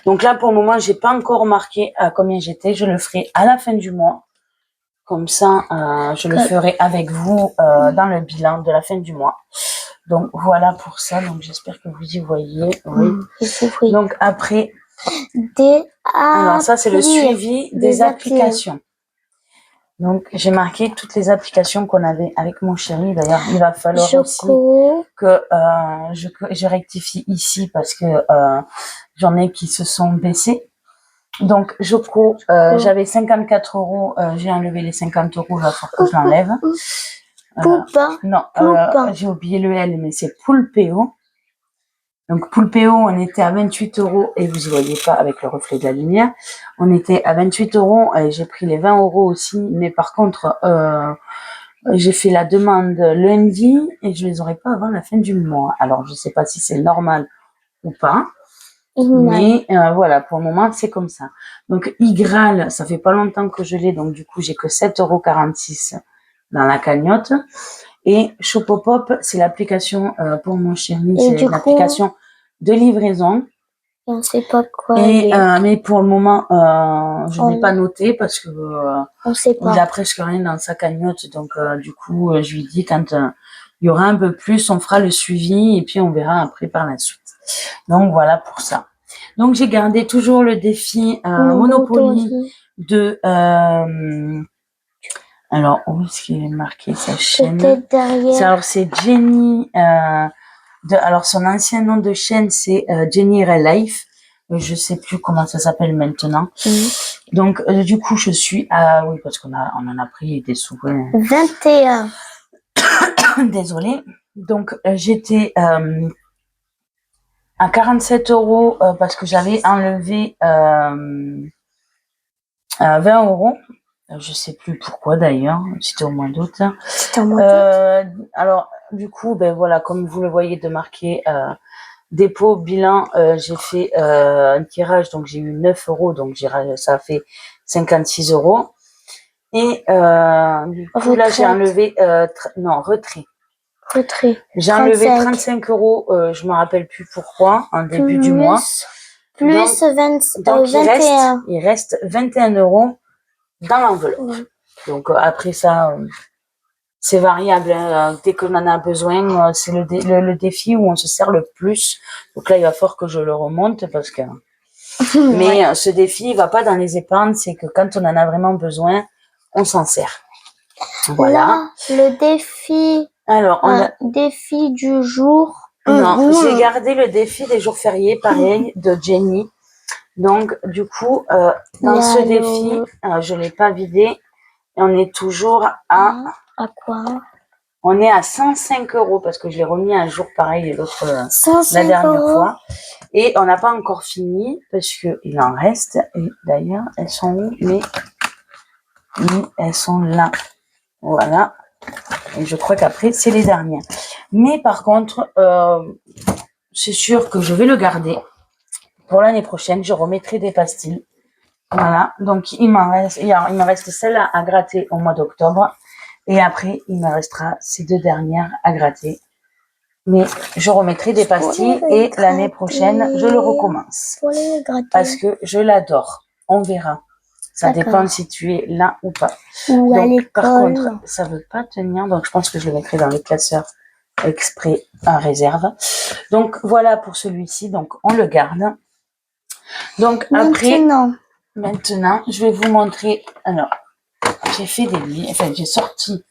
Donc là, pour le moment, j'ai pas encore marqué à combien j'étais. Je le ferai à la fin du mois. Comme ça, je le ferai avec vous dans le bilan de la fin du mois. Donc voilà pour ça. Donc j'espère que vous y voyez. Oui. Donc après, alors ça, c'est le suivi des applications. Donc, j'ai marqué toutes les applications qu'on avait avec mon chéri. D'ailleurs, il va falloir aussi que je rectifie ici parce que j'en ai qui se sont baissés. Donc, Joko, j'avais 54 €. J'ai enlevé les 50 €. Il va falloir que je l'enlève. Non, j'ai oublié le L, mais c'est Poulpeo. Donc, Poulpeo, on était à 28 € et vous y voyez pas avec le reflet de la lumière. On était à 28 € et j'ai pris les 20 € aussi. Mais par contre, j'ai fait la demande lundi et je les aurai pas avant la fin du mois. Alors, je sais pas si c'est normal ou pas. Mais voilà, pour le moment, c'est comme ça. Donc, Igral, ça fait pas longtemps que je l'ai. Donc, du coup, j'ai que 7,46 € dans la cagnotte. Et Shopopop, c'est l'application pour mon chéri. C'est l'application de livraison. On ne sait pas quoi. Mais pour le moment, je n'ai pas noté parce que on sait pas. Il a presque rien dans sa cagnotte. Donc, du coup, je lui dis quand il y aura un peu plus, on fera le suivi et puis on verra après par la suite. Donc, voilà pour ça. Donc, j'ai gardé toujours le défi Monopoly de... alors, où est-ce qu'il est marqué sa chaîne? Peut-être derrière. Alors, c'est Jenny... alors, son ancien nom de chaîne, c'est Jenny Real Life. Je sais plus comment ça s'appelle maintenant. Donc, du coup, je suis à... Oui, parce qu'on en a pris des sous. 21. Désolée. Donc, j'étais à 47 € parce que j'avais enlevé 20 €. Je sais plus pourquoi d'ailleurs. C'était au mois d'août. Alors, du coup, ben voilà, comme vous le voyez de marqué dépôt, bilan, j'ai fait un tirage, donc j'ai eu 9 €, donc ça a fait 56 €. Et du coup, là, j'ai enlevé... retrait. J'ai enlevé 35 €, je me rappelle plus pourquoi, en début du mois. Plus donc il reste 21 € dans l'enveloppe. Donc après ça, c'est variable. Dès qu'on en a besoin, c'est le défi où on se sert le plus. Donc là, il va falloir que je le remonte parce que... Mais ce défi, il va pas dans les épargnes, c'est que quand on en a vraiment besoin, on s'en sert. Voilà. Là, le défi... Alors, défi du jour. Non, j'ai gardé le défi des jours fériés, pareil, de Jenny. Donc, du coup, dans ce défi, je l'ai pas vidé. Et on est toujours à... À quoi? On est à 105 € parce que je l'ai remis un jour pareil la dernière fois. Et on n'a pas encore fini parce que il en reste. Et d'ailleurs, elles sont où? Mais elles sont là. Voilà. Et je crois qu'après, c'est les dernières. Mais par contre, c'est sûr que je vais le garder. Pour l'année prochaine, je remettrai des pastilles. Voilà. Donc, il me reste celle à gratter au mois d'octobre. Et après, il me restera ces deux dernières à gratter. Mais je remettrai des pastilles et l'année prochaine, je le recommence. Parce que je l'adore. On verra. Ça dépend si tu es là ou pas. Donc, par contre, ça veut pas tenir. Donc, je pense que je le mettrai dans le classeur exprès en réserve. Donc, voilà pour celui-ci. Donc, on le garde. Donc, maintenant, je vais vous montrer. Alors, j'ai fait j'ai sorti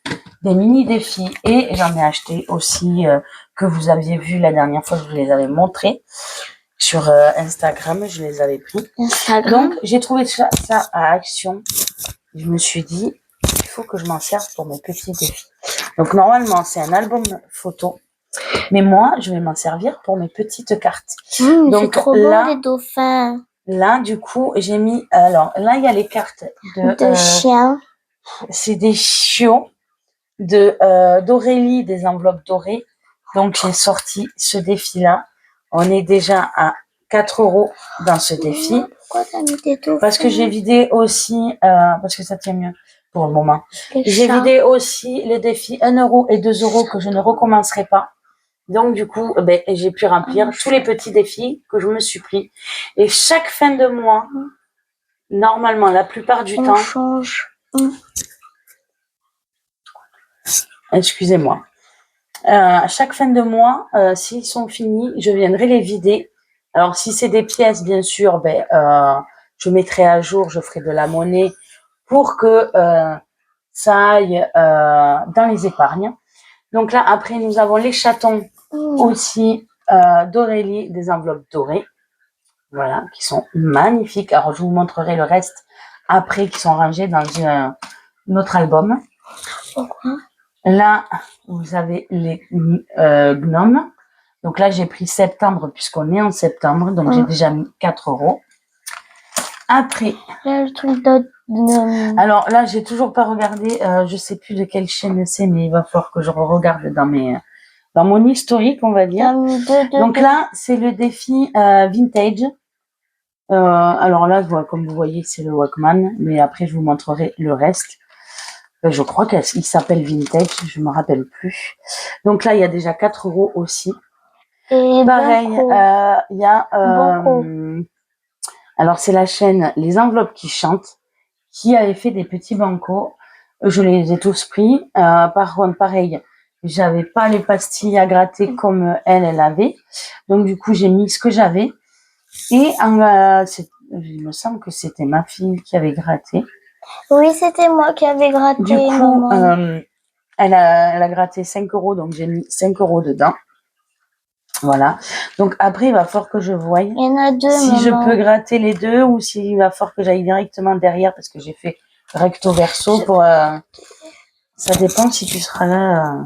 des mini défis et j'en ai acheté aussi que vous aviez vu la dernière fois, je vous les avais montrés sur Instagram, je les avais pris. Donc, j'ai trouvé ça à Action. Je me suis dit, il faut que je m'en serve pour mes petits défis. Donc, normalement, c'est un album photo. Mais moi, je vais m'en servir pour mes petites cartes. Donc, c'est trop beau, les dauphins. là, du coup, j'ai mis... Alors, là, il y a les cartes de chiens. C'est des chiots d'Aurélie, des enveloppes dorées. Donc, j'ai sorti ce défi-là. On est déjà à 4 € dans ce défi. Pourquoi t'as mis des dauphins? Parce que j'ai vidé aussi... parce que ça tient mieux pour le moment. J'ai vidé aussi les défis 1 € et 2 € que je ne recommencerai pas. Donc, du coup, ben, j'ai pu remplir tous les petits défis que je me suis pris. Et chaque fin de mois, normalement, la plupart du temps... change. Excusez-moi. À chaque fin de mois, s'ils sont finis, je viendrai les vider. Alors, si c'est des pièces, bien sûr, ben, je mettrai à jour, je ferai de la monnaie pour que ça aille dans les épargnes. Donc là, après, nous avons les chatons aussi d'Aurélie, des enveloppes dorées. Voilà, qui sont magnifiques. Alors, je vous montrerai le reste après, qui sont rangés dans notre album. Pourquoi? Là, vous avez les gnomes. Donc là, j'ai pris septembre puisqu'on est en septembre. Donc, j'ai déjà mis 4 €. Après. Là, le truc d'autre. Alors là, j'ai toujours pas regardé. Je sais plus de quelle chaîne c'est, mais il va falloir que je regarde dans mon historique, on va dire. Donc là, c'est le défi vintage. Alors là, comme vous voyez, c'est le Walkman. Mais après, je vous montrerai le reste. Je crois qu'il s'appelle Vintage, je me rappelle plus. Donc là, il y a déjà 4 € aussi. Et pareil, il y a... alors, c'est la chaîne Les Enveloppes qui chantent, qui avait fait des petits bancos. Je les ai tous pris. Par contre, pareil, j'avais pas les pastilles à gratter comme elle avait. Donc, du coup, j'ai mis ce que j'avais. Et il me semble que c'était ma fille qui avait gratté. Oui, c'était moi qui avais gratté. Du coup, elle a gratté 5 €, donc j'ai mis 5 € dedans. Voilà. Donc après, il va falloir que je voie il y en a 2, si je peux gratter les deux ou s'il va falloir que j'aille directement derrière parce que j'ai fait recto verso pour... ça dépend si tu seras là.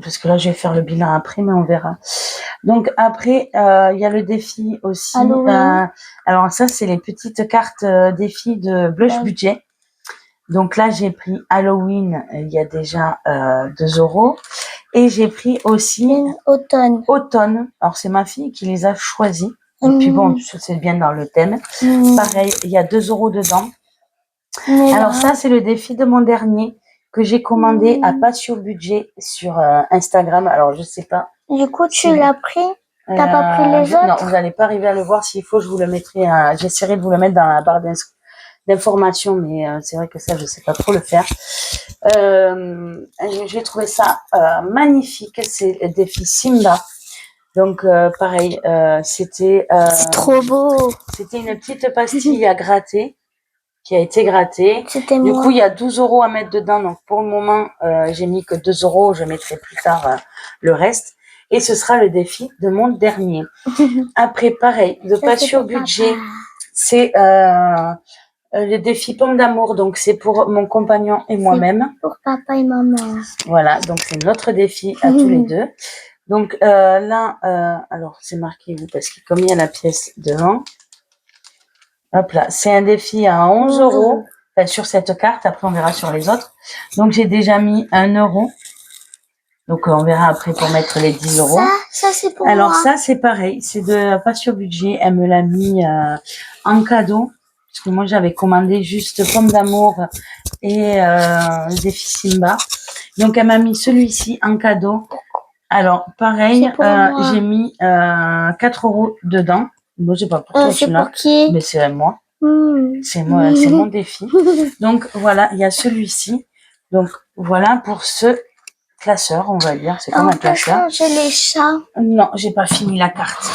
Parce que là, je vais faire le bilan après, mais on verra. Donc après, il y a le défi aussi. Alors ça, c'est les petites cartes défi de Blush Budget. Donc là, j'ai pris Halloween, il y a déjà 2 €. Et j'ai pris aussi Automne. Alors, c'est ma fille qui les a choisis. Et puis bon, c'est bien dans le thème. Pareil, il y a 2 € dedans. Alors ça, c'est le défi de mon dernier que j'ai commandé à pas sur budget sur Instagram. Alors, je sais pas. Du coup, tu l'as pris? T'as pas pris les autres? Non, vous n'allez pas arriver à le voir. S'il faut, je vous le mettrai. J'essaierai de vous le mettre dans la barre d'informations, mais c'est vrai que ça, je sais pas trop le faire. J'ai trouvé ça magnifique. C'est le défi Simba. Donc pareil, c'était c'est trop beau. C'était une petite pastille à gratter qui a été grattée. Du moi. coup, il y a 12 € à mettre dedans. Donc pour le moment, j'ai mis que 2 €. Je mettrai plus tard le reste. Et ce sera le défi de mon dernier. Après, pareil, de pas sur budget, c'est le défi pomme d'amour. Donc c'est pour mon compagnon et moi-même. Pour papa et maman. Voilà, donc c'est notre défi à tous les deux. Donc là, alors c'est marqué où parce que comme il y a la pièce devant, hop là, c'est un défi à 11 €. Enfin, sur cette carte, après on verra sur les autres. Donc j'ai déjà mis 1 €. Donc on verra après pour mettre les 10 €. Ça c'est pour alors moi. Ça c'est pareil, c'est de pas sur budget. Elle me l'a mis en cadeau parce que moi j'avais commandé juste pomme d'amour et défi Simba. Donc elle m'a mis celui-ci en cadeau. Alors, pareil, j'ai mis 4 € dedans. Moi, j'ai pas pour toi celui-là. Pour qui? Mais c'est moi. C'est moi, c'est mon défi. Donc, voilà, il y a celui-ci. Donc, voilà pour ce classeur, on va dire. C'est comme un classeur. J'ai les chats. Non, j'ai pas fini la carte.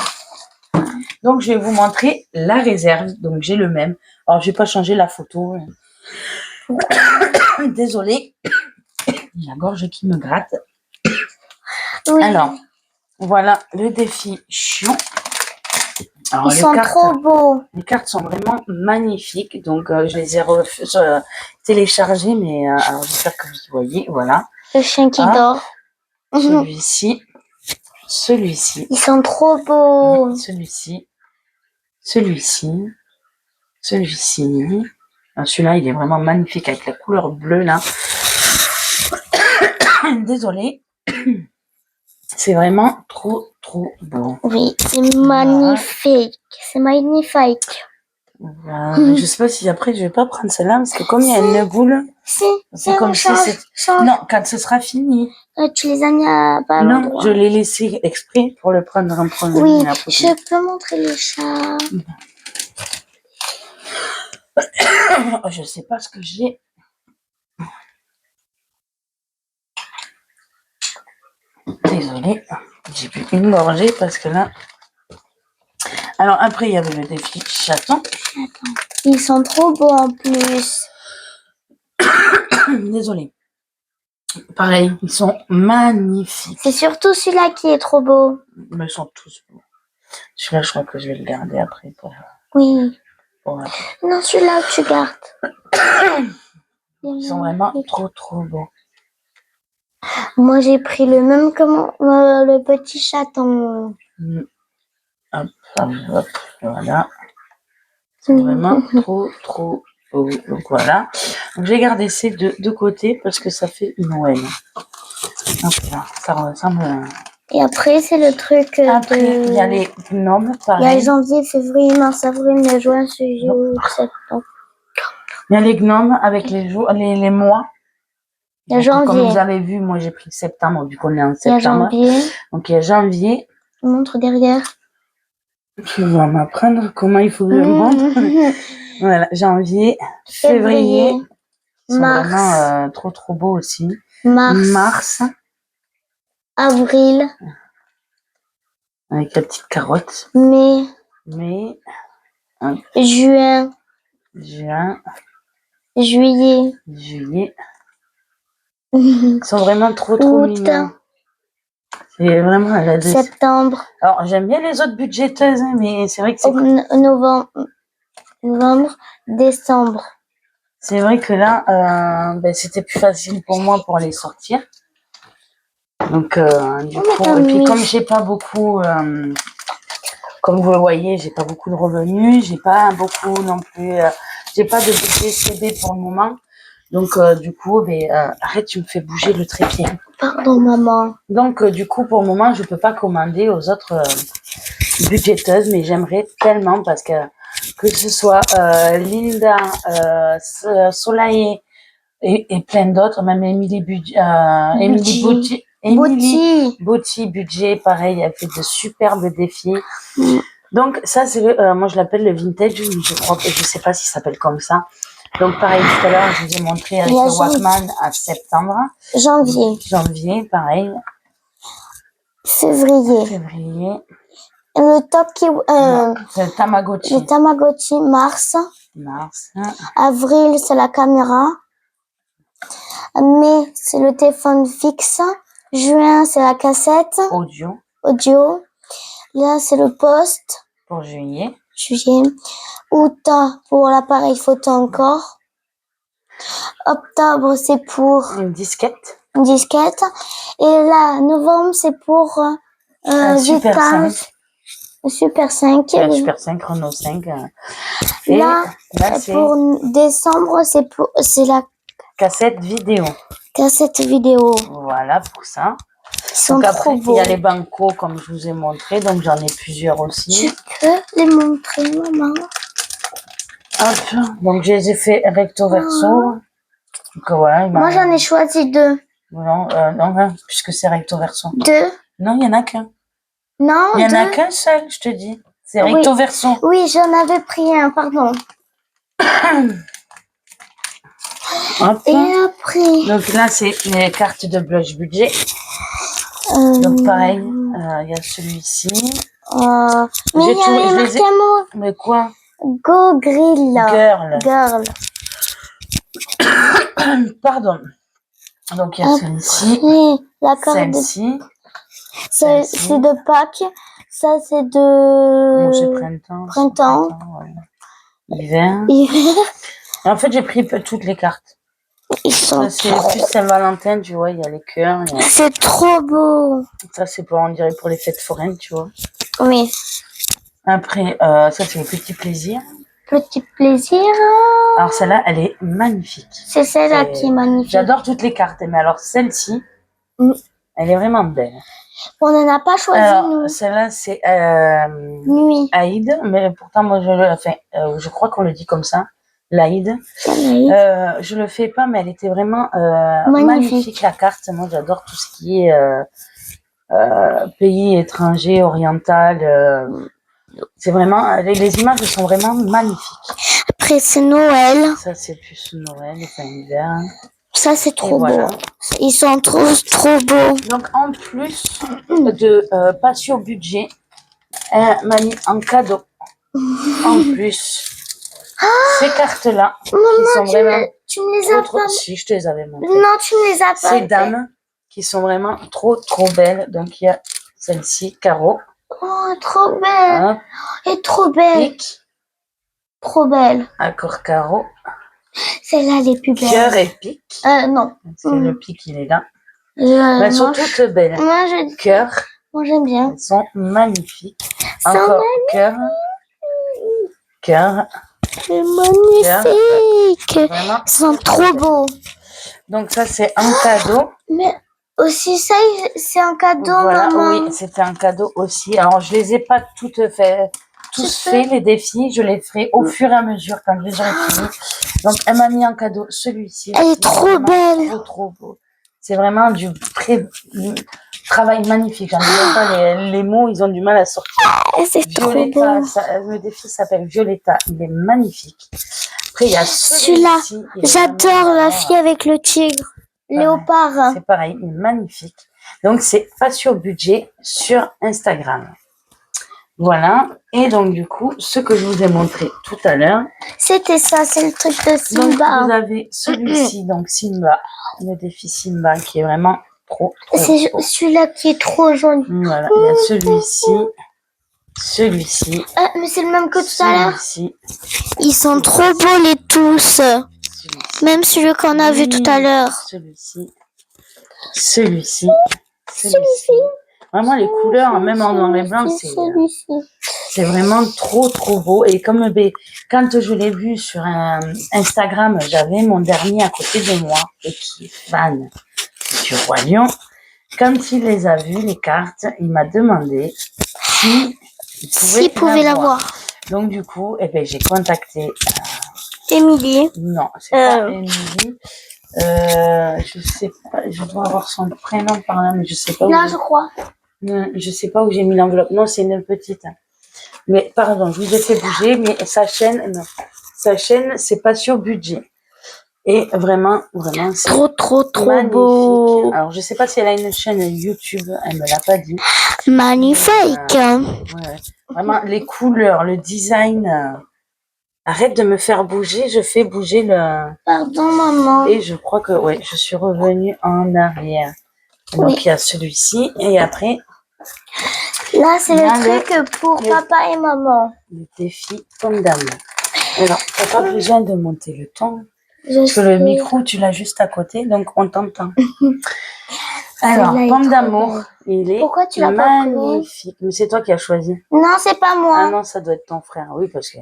Donc, je vais vous montrer la réserve. Donc, j'ai le même. Alors, je vais pas changer la photo. Désolée. La gorge qui me gratte. Oui. Alors, voilà le défi chiant. Alors, ils sont trop beaux. Les cartes sont vraiment magnifiques. Donc, je les ai téléchargées, mais alors j'espère que vous voyez. Voilà. Le chien qui dort. Celui-ci. Celui-ci. Ils sont trop beaux. Celui-ci. celui-ci. Celui-là, il est vraiment magnifique avec la couleur bleue, là. Désolée. C'est vraiment trop beau. Oui, c'est magnifique. C'est magnifique. Voilà. Je sais pas si après, je vais pas prendre celle-là, parce que comme il y a une boule, c'est comme si c'est... Non, quand ce sera fini. Tu les as mis à pas Non, l'endroit. je l'ai laissé exprès pour le prendre en premier. Oui, je peux montrer les chats. Je sais pas ce que j'ai. Désolée, j'ai bu une gorgée parce que là... Alors après, il y avait le défi chaton. Ils sont trop beaux en plus. Désolée. Pareil, ils sont magnifiques. C'est surtout celui-là qui est trop beau. Ils sont tous beaux. Celui-là, je crois que je vais le garder après. Oui. Pour... Non, celui-là, tu gardes. Ils sont vraiment trop beaux. Moi, j'ai pris le même que le petit chaton. Hop, voilà. C'est vraiment trop beau. Donc voilà. Donc j'ai gardé ces deux côtés parce que ça fait Noël. Donc là, ça ressemble à... Et après, c'est le truc Après, il y a les gnomes, pareil. Il y a janvier, février, mars, avril, mai, juin, juillet, août, septembre. Il y a les gnomes avec les jours, les mois. Il y a janvier. Comme vous avez vu, moi j'ai pris septembre, vu qu'on est en septembre. Il y a janvier. Donc il y a janvier. Montre derrière. Tu vas m'apprendre comment il faut que je montre. Voilà, janvier, février. Ils sont mars. vraiment trop beaux aussi. Mars. Avril. Avec la petite carotte. Mai. Juin. Juillet. Ils sont vraiment trop mignons. C'est vraiment la septembre. Alors j'aime bien les autres budgéteuses, hein, mais c'est vrai que c'est novembre, décembre. C'est vrai que là, c'était plus facile pour moi pour les sortir. Donc du coup, et puis comme j'ai pas beaucoup, comme vous le voyez, j'ai pas beaucoup de revenus, j'ai pas beaucoup non plus, j'ai pas de budget CD pour le moment. Donc du coup, arrête, tu me fais bouger le trépied. Pardon maman. Donc du coup, pour le moment, je peux pas commander aux autres budgéteuses, mais j'aimerais tellement parce que ce soit Linda, Soleil et plein d'autres, même Émilie Botti budget, pareil, elle fait de superbes défis. Donc ça c'est moi je l'appelle le vintage, je crois que je sais pas si ça s'appelle comme ça. Donc pareil, tout à l'heure je vous ai montré avec le Walkman à septembre. Janvier, pareil. Février. Le top qui c'est le Tamagotchi. Le Tamagotchi, mars. Avril, c'est la caméra. Mai, c'est le téléphone fixe. Juin, c'est la cassette. Audio. Là, c'est le poste. Pour juillet. Août, pour l'appareil photo encore. Octobre, c'est pour... Une disquette. Et là, novembre, c'est pour... Super 5. Super 5. Super 5, Renault 5. Et là c'est pour décembre, c'est la cassette vidéo. Voilà pour ça. Ils sont donc trop beaux. Il y a les bancos comme je vous ai montré, donc j'en ai plusieurs aussi. Tu peux les montrer, maman? Hop, donc je les ai fait recto verso. Donc, voilà, moi j'en ai choisi 2. Non, puisque c'est recto verso. 2? Non, il y en a qu'un. Non, il y en a qu'un seul, je te dis. C'est recto verso. Oui, j'en avais pris un, pardon. Hop. Et après. Donc là, c'est les cartes de blush budget. Donc pareil, il y a celui-ci. Mais il y a marqué un mot. Mais quoi? Go Grill. Girl. Pardon. Donc il y a celui-ci. La carte celle-ci. C'est de Pâques. Ça, c'est de... Bon, c'est printemps. Ouais. Hiver. En fait, j'ai pris toutes les cartes. Ils sont ça, c'est plus Saint-Valentin, tu vois, il y a les cœurs. C'est trop beau. Ça, c'est pour, on dirait, pour les fêtes foraines, tu vois. Oui. Après, ça, c'est le petit plaisir. Petit plaisir. Alors, celle-là, elle est magnifique. C'est celle-là qui est magnifique. J'adore toutes les cartes, mais alors celle-ci, elle est vraiment belle. On n'en a pas choisi, alors, nous. Celle-là, c'est Nuit. Aïd, mais pourtant, moi, je crois qu'on le dit comme ça. L'Aïd. Je le fais pas, mais elle était vraiment magnifique, la carte. Moi, j'adore tout ce qui est pays étrangers, oriental. C'est vraiment, les images sont vraiment magnifiques. Après, c'est Noël. Ça, c'est plus Noël, fin hiver. Ça, c'est trop beau. Ils sont trop beaux. Donc, en plus de Patio Budget, elle m'a mis en cadeau. En plus, ces cartes-là, qui sont vraiment... Tu me les as pas... Si, je te les avais montrées. Non, tu me les as pas. Ces dames qui sont vraiment trop belles. Donc, il y a celle-ci, carreau. Oh, trop belle. Et trop belle. Pique. Trop belle. Accord carreau. Celle-là, elle est plus belle. Cœur et pique. Non. Parce que le pique, il est là. Elles sont toutes belles. Cœur. Moi, j'aime bien. Elles sont magnifiques. Encore cœur. Cœur. C'est magnifique. Vraiment. Ils sont trop beaux. Donc, ça, c'est un cadeau. Mais aussi, ça, c'est un cadeau, voilà, maman. Oui, c'était un cadeau aussi. Alors, je les ai pas tous fait, les défis. Je les ferai au fur et à mesure quand je les aurai finis. Donc, elle m'a mis en cadeau celui-ci. Elle est trop belle. Trop beau. C'est vraiment du travail magnifique. J'en ai pas les mots, ils ont du mal à sortir. C'est trop beau. Le défi s'appelle Violetta. Il est magnifique. Après, il y a celui-là. J'adore la fille avec le tigre. Léopard. C'est pareil, il est magnifique. Donc, c'est Patio Budget sur Instagram. Voilà. Et donc, du coup, ce que je vous ai montré tout à l'heure. C'était ça, c'est le truc de Simba. Donc, vous avez celui-ci, donc Simba, le défi Simba, qui est vraiment trop c'est celui-là qui est trop joli. Voilà, il y a celui-ci. Ah, mais c'est le même que tout à l'heure. Celui-ci. Ils sont trop beaux, les tous. Même celui qu'on a vu tout à l'heure. Celui-ci. Vraiment, les couleurs, même en noir et blanc, c'est vraiment trop beau. Et comme quand je l'ai vu sur Instagram, j'avais mon dernier à côté de moi, et qui est fan du Roi Lion. Quand il les a vus, les cartes, il m'a demandé s'il pouvait l'avoir. Donc, du coup, j'ai contacté... Émilie. Non, c'est pas Émilie. Je sais pas, je dois avoir son prénom par là, mais je sais pas où. Là, je crois. Non, je sais pas où j'ai mis l'enveloppe. Non, c'est une petite. Mais pardon, je vous ai fait bouger, mais sa chaîne, c'est Patio Budget. Et vraiment, c'est trop magnifique. beau. Alors, je sais pas si elle a une chaîne YouTube, elle me l'a pas dit. Magnifique. Ouais. Vraiment, les couleurs, le design. Arrête de me faire bouger, je fais bouger le... Pardon, maman. Et je crois que, je suis revenue en arrière. Donc, il y a celui-ci, et après... Là, c'est le truc pour papa et maman. Le défi pomme d'amour. Alors, t'as pas besoin de monter le ton. Parce que le micro, tu l'as juste à côté, donc on t'entend. Alors, pomme d'amour, il est magnifique. Mais c'est toi qui as choisi. Non, c'est pas moi. Ah non, ça doit être ton frère. Oui, parce que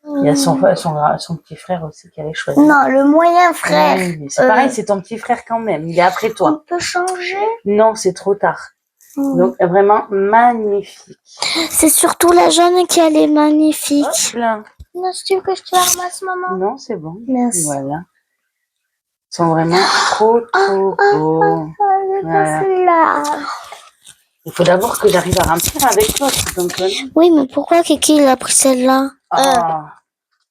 il y a son petit frère aussi qui avait choisi. Non, le moyen frère. Oui, mais c'est pareil, c'est ton petit frère quand même. Il est après toi. On peut changer? Non, c'est trop tard. Donc, vraiment magnifique. C'est surtout la jaune qui elle est magnifique. Hop là. Non, tu veux que je te la ramasse, maman? Non, c'est bon. Merci. Voilà. Ils sont vraiment trop beaux. Voilà. Il faut d'abord que j'arrive à remplir avec l'autre. Donc, oui, mais pourquoi Kiki il a pris celle-là?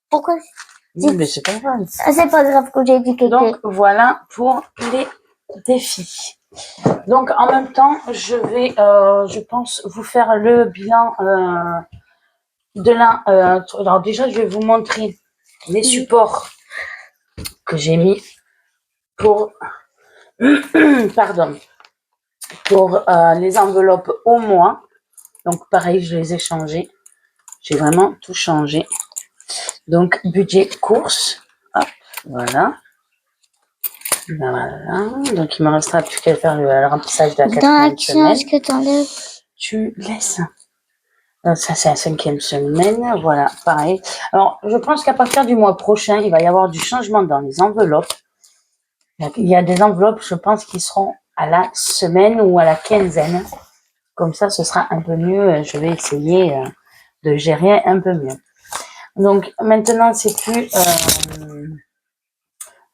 Pourquoi? Oui, mais c'est pas grave. C'est pas grave que j'ai dit Kiki. Donc, voilà pour les défis. Donc, en même temps, je vais, je pense, vous faire le bilan de la... alors, déjà, je vais vous montrer les supports que j'ai mis pour... Pardon. Pour les enveloppes au mois. Donc, pareil, je les ai changés. J'ai vraiment tout changé. Donc, budget course. Hop, voilà. Voilà. Donc, il ne me restera plus qu'à faire le remplissage de la 4e semaine. Que t'enlèves. Tu laisses. Ça, c'est la 5e semaine. Voilà, pareil. Alors, je pense qu'à partir du mois prochain, il va y avoir du changement dans les enveloppes. Il y a des enveloppes, je pense, qui seront à la semaine ou à la quinzaine. Comme ça, ce sera un peu mieux. Je vais essayer de gérer un peu mieux. Donc, maintenant, c'est plus...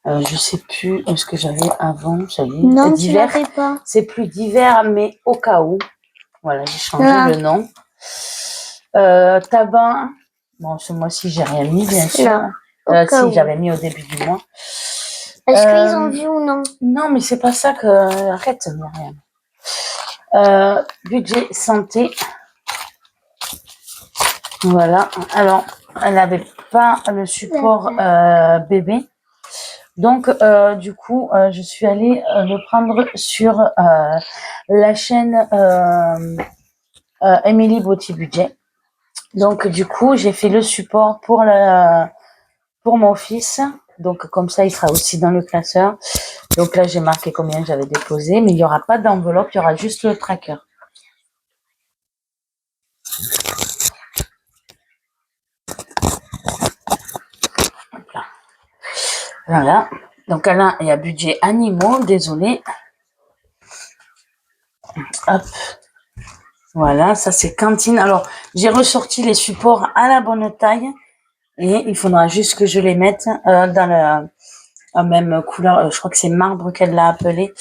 je sais plus ce que j'avais avant. Ça y est. Non, tu d'hiver. l'avais pas. C'est plus d'hiver, mais au cas où. Voilà, j'ai changé le nom. Tabac. Bon, ce mois-ci, j'ai rien mis, bien sûr. Si, j'avais mis au début du mois. Est-ce qu'ils ont vu ou non? Non, mais c'est pas ça que... Arrête, Myriam. Budget santé. Voilà. Alors, elle n'avait pas le support bébé. Donc, du coup, je suis allée le prendre sur la chaîne Emily Beauty Budget. Donc, du coup, j'ai fait le support pour mon fils. Donc, comme ça, il sera aussi dans le classeur. Donc là, j'ai marqué combien j'avais déposé, mais il n'y aura pas d'enveloppe, il y aura juste le tracker. Hop là. Voilà. Donc là, il y a budget animaux, désolé. Hop. Voilà, ça c'est cantine. Alors, j'ai ressorti les supports à la bonne taille et il faudra juste que je les mette dans la même couleur. Je crois que c'est marbre qu'elle l'a appelé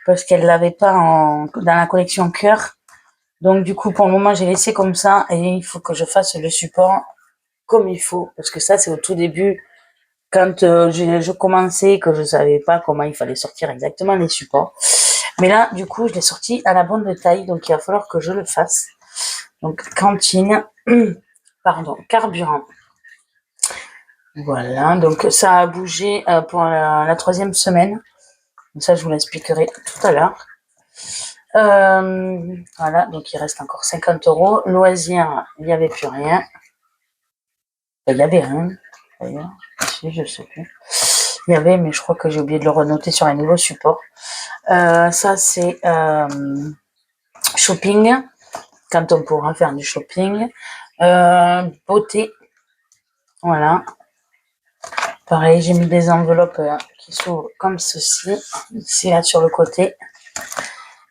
parce qu'elle l'avait pas dans la collection cœur. Donc du coup, pour le moment, j'ai laissé comme ça et il faut que je fasse le support comme il faut parce que ça, c'est au tout début quand je commençais que je savais pas comment il fallait sortir exactement les supports. Mais là, du coup, je l'ai sorti à la bonne taille, donc il va falloir que je le fasse. Donc, cantine, pardon, carburant. Voilà, donc ça a bougé pour la 3e semaine. Ça, je vous l'expliquerai tout à l'heure. Voilà, donc il reste encore 50 €. Loisirs, il n'y avait plus rien. Il y avait rien, d'ailleurs. Si, je sais plus. Il y avait, mais je crois que j'ai oublié de le renoter sur un nouveau support. Ça, c'est shopping, quand on pourra faire du shopping. Beauté, voilà. Pareil, j'ai mis des enveloppes qui s'ouvrent comme ceci, ici là sur le côté.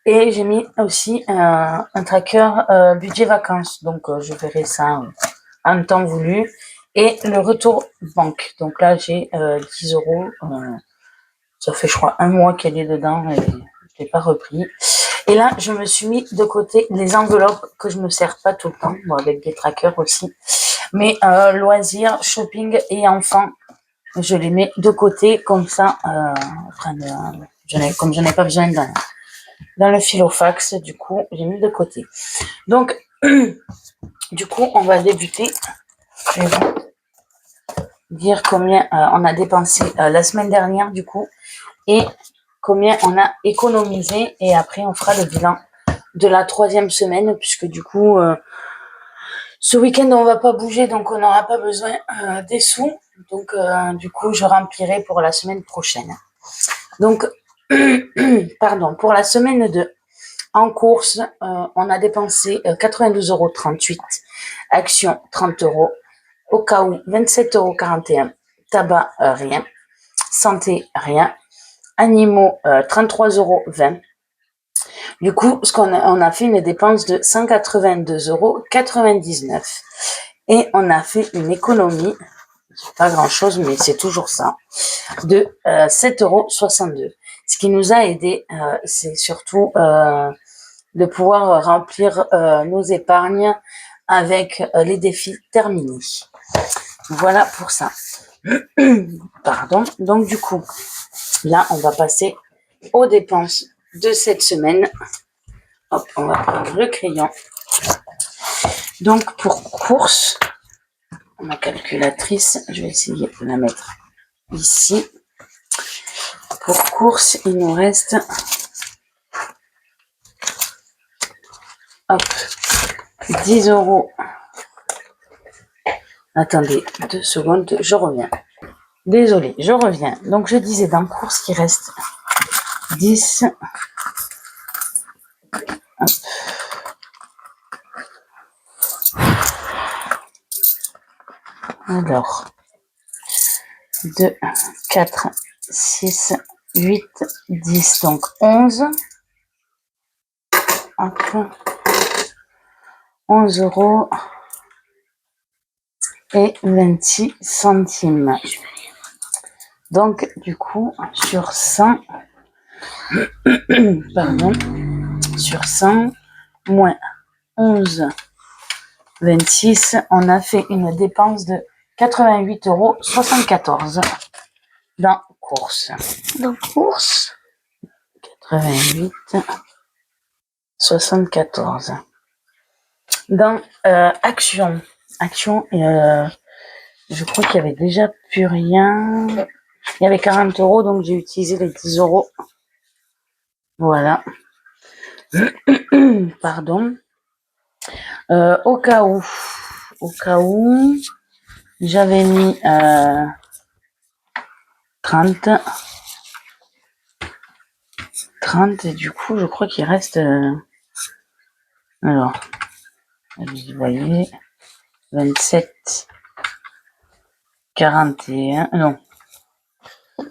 Et j'ai mis aussi un tracker budget vacances, donc je verrai ça en temps voulu. Et le retour banque, donc là j'ai 10 €. Ça fait, je crois, un mois qu'elle est dedans et je l'ai pas repris. Et là, je me suis mis de côté les enveloppes que je me sers pas tout le temps, bon, avec des trackers aussi. Mais loisirs, shopping et enfants, je les mets de côté comme ça. Comme je n'ai pas besoin dans le filofax, du coup, j'ai mis de côté. Donc, du coup, on va débuter. Je vais vous dire combien on a dépensé la semaine dernière, du coup, et combien on a économisé. Et après, on fera le bilan de la 3e semaine, puisque du coup, ce week-end, on va pas bouger, donc on n'aura pas besoin des sous. Donc, du coup, je remplirai pour la semaine prochaine. Donc, pardon, pour la semaine 2, en course, on a dépensé 92,38 €. Action, 30 €. Au cas où, 27,41 €. Tabac, rien. Santé, rien. Animaux, 33,20 €. Du coup, on a fait une dépense de 182,99 €. Et on a fait une économie, pas grand chose, mais c'est toujours ça, de 7,62 €. Ce qui nous a aidé, c'est surtout de pouvoir remplir nos épargnes avec les défis terminés. Voilà pour ça. Pardon. Donc du coup, là, on va passer aux dépenses de cette semaine. Hop, on va prendre le crayon. Donc pour course, ma calculatrice, je vais essayer de la mettre ici. Pour course, il nous reste 10 €. Attendez 2 secondes, je reviens. Désolée, je reviens. Donc je disais dans course qu'il reste 10. Hop. Alors, 2, 4, 6, 8, 10, donc 11. Hop. 11 € et 26 centimes. Donc, du coup, sur 100, pardon, sur 100, moins 11, 26, on a fait une dépense de 88,74 € dans course. Dans course 88,74 €. Dans action, je crois qu'il y avait déjà plus rien. Il y avait 40 €, donc j'ai utilisé les 10 €. Voilà. Pardon. Au cas où, j'avais mis 30. Et du coup, je crois qu'il reste... alors, vous voyez, 27, 41, non,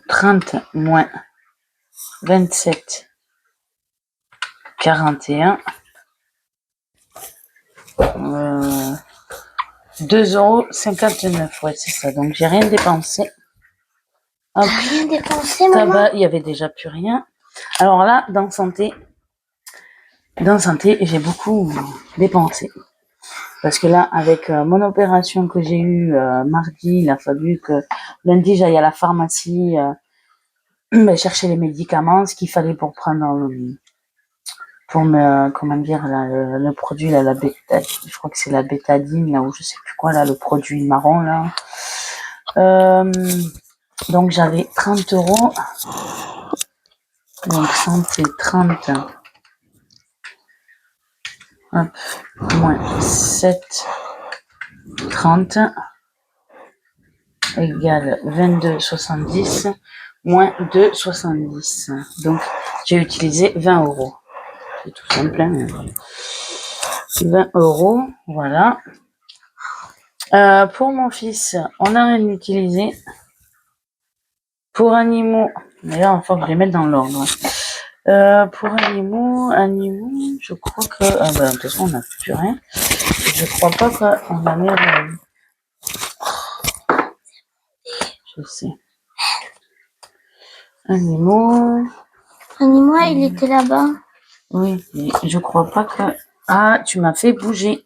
30 moins 27, 41, 2,59 €, ouais, c'est ça. Donc, j'ai rien dépensé. Hop. Rien dépensé, maman? Tabac, il y avait déjà plus rien. Alors là, dans santé, j'ai beaucoup dépensé. Parce que là, avec mon opération que j'ai eue mardi, il a fallu que lundi, j'aille à la pharmacie chercher les médicaments, ce qu'il fallait pour prendre... comment dire, là, le produit, là, je crois que c'est la bétadine, là, ou je sais plus quoi, là, le produit marron, là. Donc, j'avais 30 €. Donc, santé, 30. Hop, moins 7, 30, égale 22,70, moins 2,70. Donc, j'ai utilisé 20 €. C'est tout simple, hein. 20 €, voilà. Pour mon fils, on a rien utilisé. Pour animaux, d'ailleurs, il faut que je les mette dans l'ordre. Pour animaux, je crois que... de toute façon, on n'a plus rien. Je crois pas qu'on a mis... je sais. Animaux, il était là-bas. oui, mais je crois pas que... Ah, tu m'as fait bouger.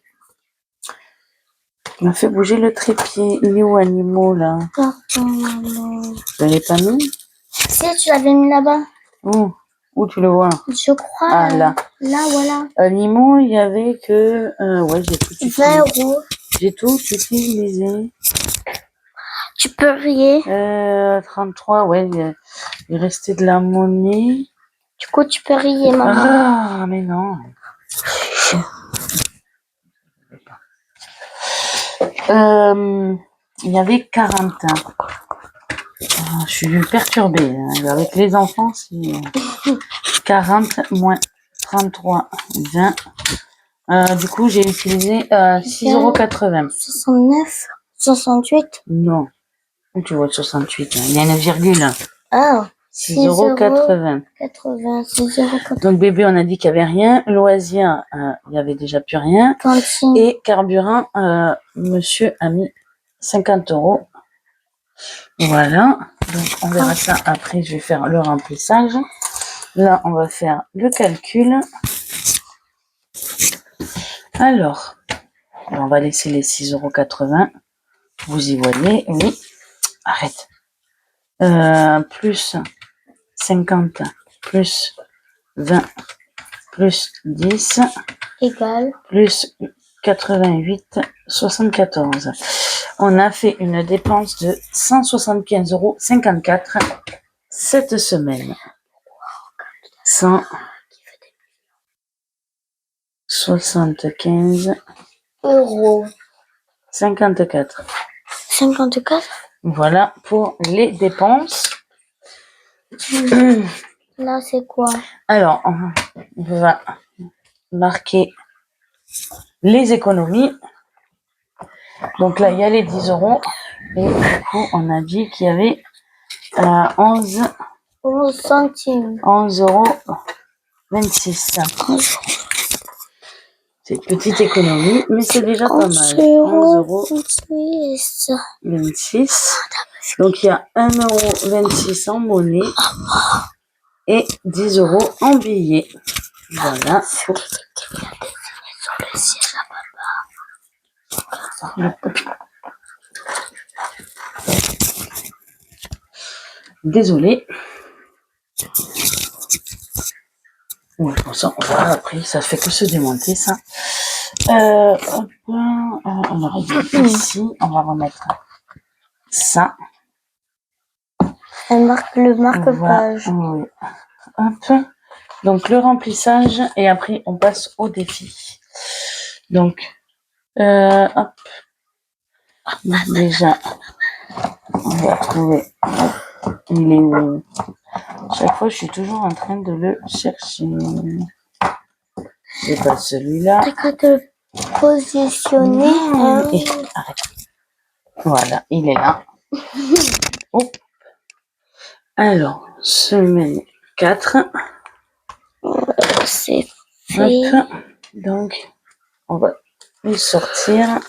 Tu m'as fait bouger le trépied. Il est où, animaux, là? Pardon, maman. Je l'ai pas mis? Si, tu l'avais mis là-bas. Où tu le vois? Je crois. Ah, là. Là, voilà. Animaux, il y avait que... ouais, j'ai tout utilisé. 20 €. J'ai tout utilisé. Tu peux rier. 33, ouais, il restait de la monnaie. Du coup, tu peux rier, maman. Ah, mais non. Il y avait 40. Je suis perturbée. Avec les enfants, c'est 40 moins 33, 20. Du coup, j'ai utilisé 6,80 €. 69, 68. Non. Où tu vois 68? Il y a une virgule. Ah. 6,80 €. 6,80 €. Donc, bébé, on a dit qu'il n'y avait rien. Loisirs, il n'y avait déjà plus rien. Cantine. Et carburant, monsieur a mis 50 €. Voilà. Donc, on verra ça après. Je vais faire le remplissage. Là, on va faire le calcul. Alors, on va laisser les 6,80 €. Vous y voyez, oui. Arrête. Plus 50, plus 20, plus 10, Égal. plus 88,74 €. On a fait une dépense de 175,54 € cette semaine. 175 € 54. 54. Voilà pour les dépenses. Là, c'est quoi? Alors, on va marquer les économies. Donc là, il y a les 10 euros. Et du coup, on a dit qu'il y avait 11 centimes. 11 euros 26. C'est une petite économie, mais c'est déjà pas mal. 11 euros 26. Donc il y a 1 euro 26 en monnaie et 10 euros en billets. Voilà. Désolée. Ouais, pour ça, voilà, après, ça fait que se démonter, ça. Hop, on aurait dit ici, on va remettre ça. Elle marque le marque-page. Oui. Hop. Donc, le remplissage, et après, on passe au défi. Donc, hop. Déjà, on va trouver. Il est où? Chaque fois, je suis toujours en train de le chercher. C'est pas celui-là. T'as qu'à te positionner. Et, arrête. Voilà, il est là. Oh. Alors, semaine 4. C'est fait. Hop. Donc, on va le sortir.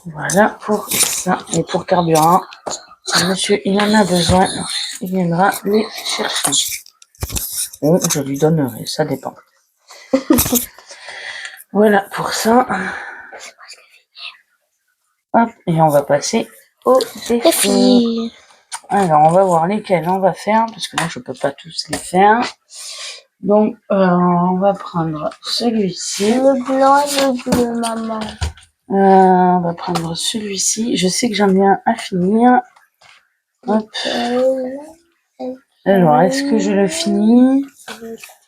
Voilà pour ça. Et pour carburant, monsieur, il en a besoin. Il viendra les chercher. Ou je lui donnerai, ça dépend. Voilà pour ça. Hop, et on va passer au défi. Alors, on va voir lesquels on va faire, parce que là, je peux pas tous les faire. Donc, on va prendre celui-ci. Le blanc et le bleu, maman. On va prendre celui-ci. Je sais que j'en ai un à finir. Hop. Alors, est-ce que je le finis?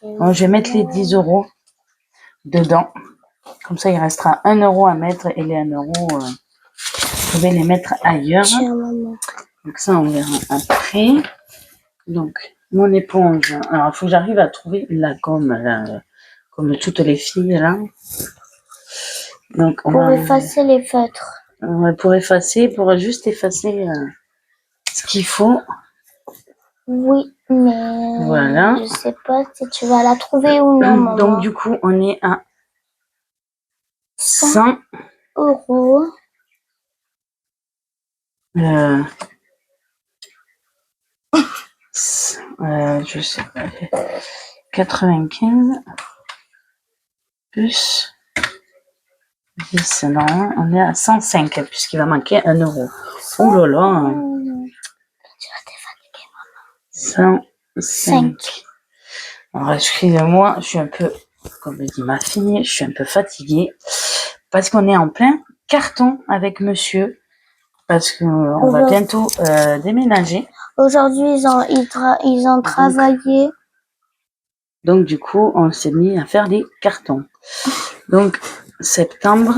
Bon, je vais mettre les 10 euros dedans. Comme ça, il restera 1 euro à mettre et les 1 euro, je vais les mettre ailleurs. Tiens, maman. Donc ça, on verra après. Donc, mon éponge. Alors, il faut que j'arrive à trouver la gomme, là, comme toutes les filles, là. Donc, on pour effacer les feutres. Pour effacer, pour juste effacer ce qu'il faut. Oui, mais voilà. Je sais pas si tu vas la trouver ou non, maman. Donc, du coup, on est à 100 euros. Je sais pas. 95 plus 10, non, on est à 105 puisqu'il va manquer 1 euro. Oh là là. Tu vas t'es fatiguée, maman. 105. Alors, excusez-moi, je suis un peu, comme le dit ma fille, je suis un peu fatiguée parce qu'on est en plein carton avec monsieur, parce qu'on va bientôt déménager. Aujourd'hui, ils ont travaillé. Donc, du coup, on s'est mis à faire des cartons. Donc, septembre,